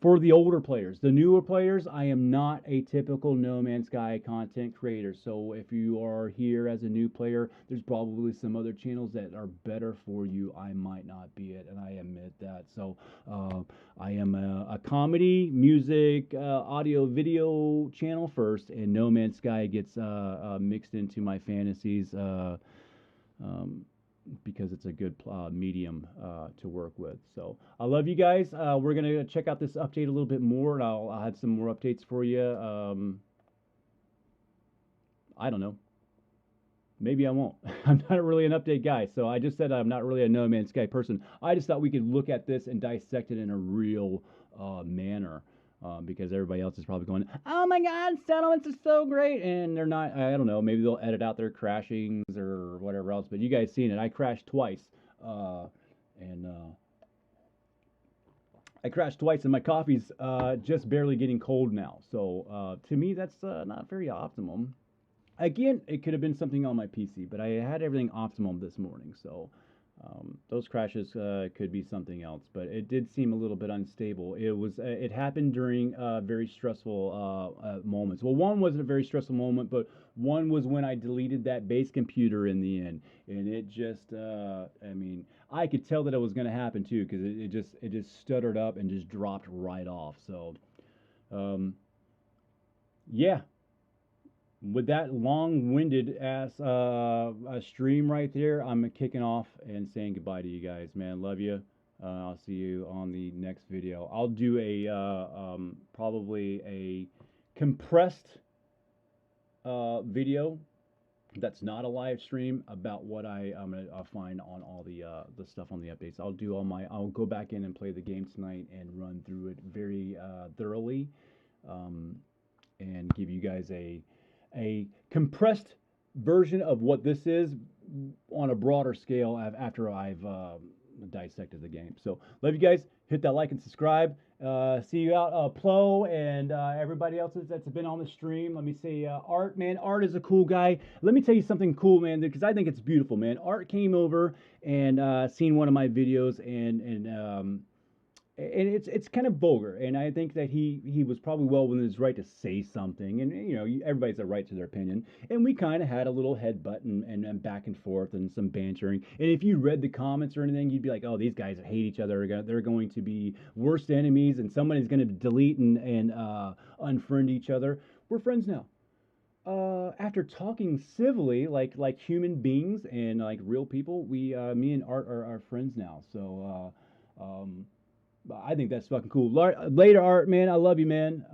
for the older players, the newer players, I am not a typical No Man's Sky content creator. So if you are here as a new player, there's probably some other channels that are better for you. I might not be it, and I admit that. So I am a comedy, music, audio, video channel first, and No Man's Sky gets mixed into my fantasies because it's a good medium to work with. So I love you guys. We're gonna check out this update a little bit more, and I'll have some more updates for you. I don't know. Maybe I won't. I'm not really an update guy, so I just said I'm not really a No Man's Sky person. I just thought we could look at this and dissect it in a real manner. Because everybody else is probably going, oh my God, settlements are so great, and they're not. I don't know. Maybe they'll edit out their crashings or whatever else. But you guys seen it? I crashed twice, and I crashed twice, and my coffee's just barely getting cold now. So to me, that's not very optimum. Again, it could have been something on my PC, but I had everything optimum this morning, so those crashes could be something else. But it did seem a little bit unstable. It happened during very stressful moments. Well, one wasn't a very stressful moment, but one was when I deleted that base computer in the end, and it just, I mean, I could tell that it was going to happen too because it just stuttered up and just dropped right off. So, yeah, with that long-winded ass stream right there, I'm kicking off and saying goodbye to you guys, man. Love you. I'll see you on the next video. I'll do probably a compressed video that's not a live stream about what I'm gonna find on all the stuff on the updates. I'll go back in and play the game tonight and run through it very thoroughly, and give you guys a compressed version of what this is on a broader scale after I've dissected the game. So love you guys. Hit that like and subscribe. See you out, Plo, and everybody else that's been on the stream. Let me say, Art, man. Art is a cool guy. Let me tell you something cool, man, because I think it's beautiful, man. Art came over and seen one of my videos, and it's kind of vulgar, and I think that he was probably well within his right to say something, and everybody's a right to their opinion, and we kind of had a little headbutt and back and forth and some bantering, and if you read the comments or anything, you'd be like, oh, these guys hate each other, they're going to be worst enemies, and somebody's going to delete and unfriend each other. We're friends now. After talking civilly, like human beings and like real people, me and Art are friends now. So I think that's fucking cool. Later, Art, man. I love you, man.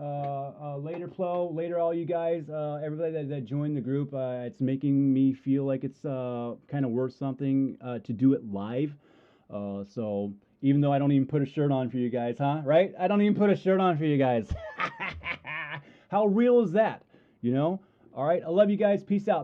Later, Plo. Later, all you guys. Everybody that joined the group. It's making me feel like it's kind of worth something to do it live. So even though I don't even put a shirt on for you guys, huh? Right? I don't even put a shirt on for you guys. How real is that? All right. I love you guys. Peace out, man.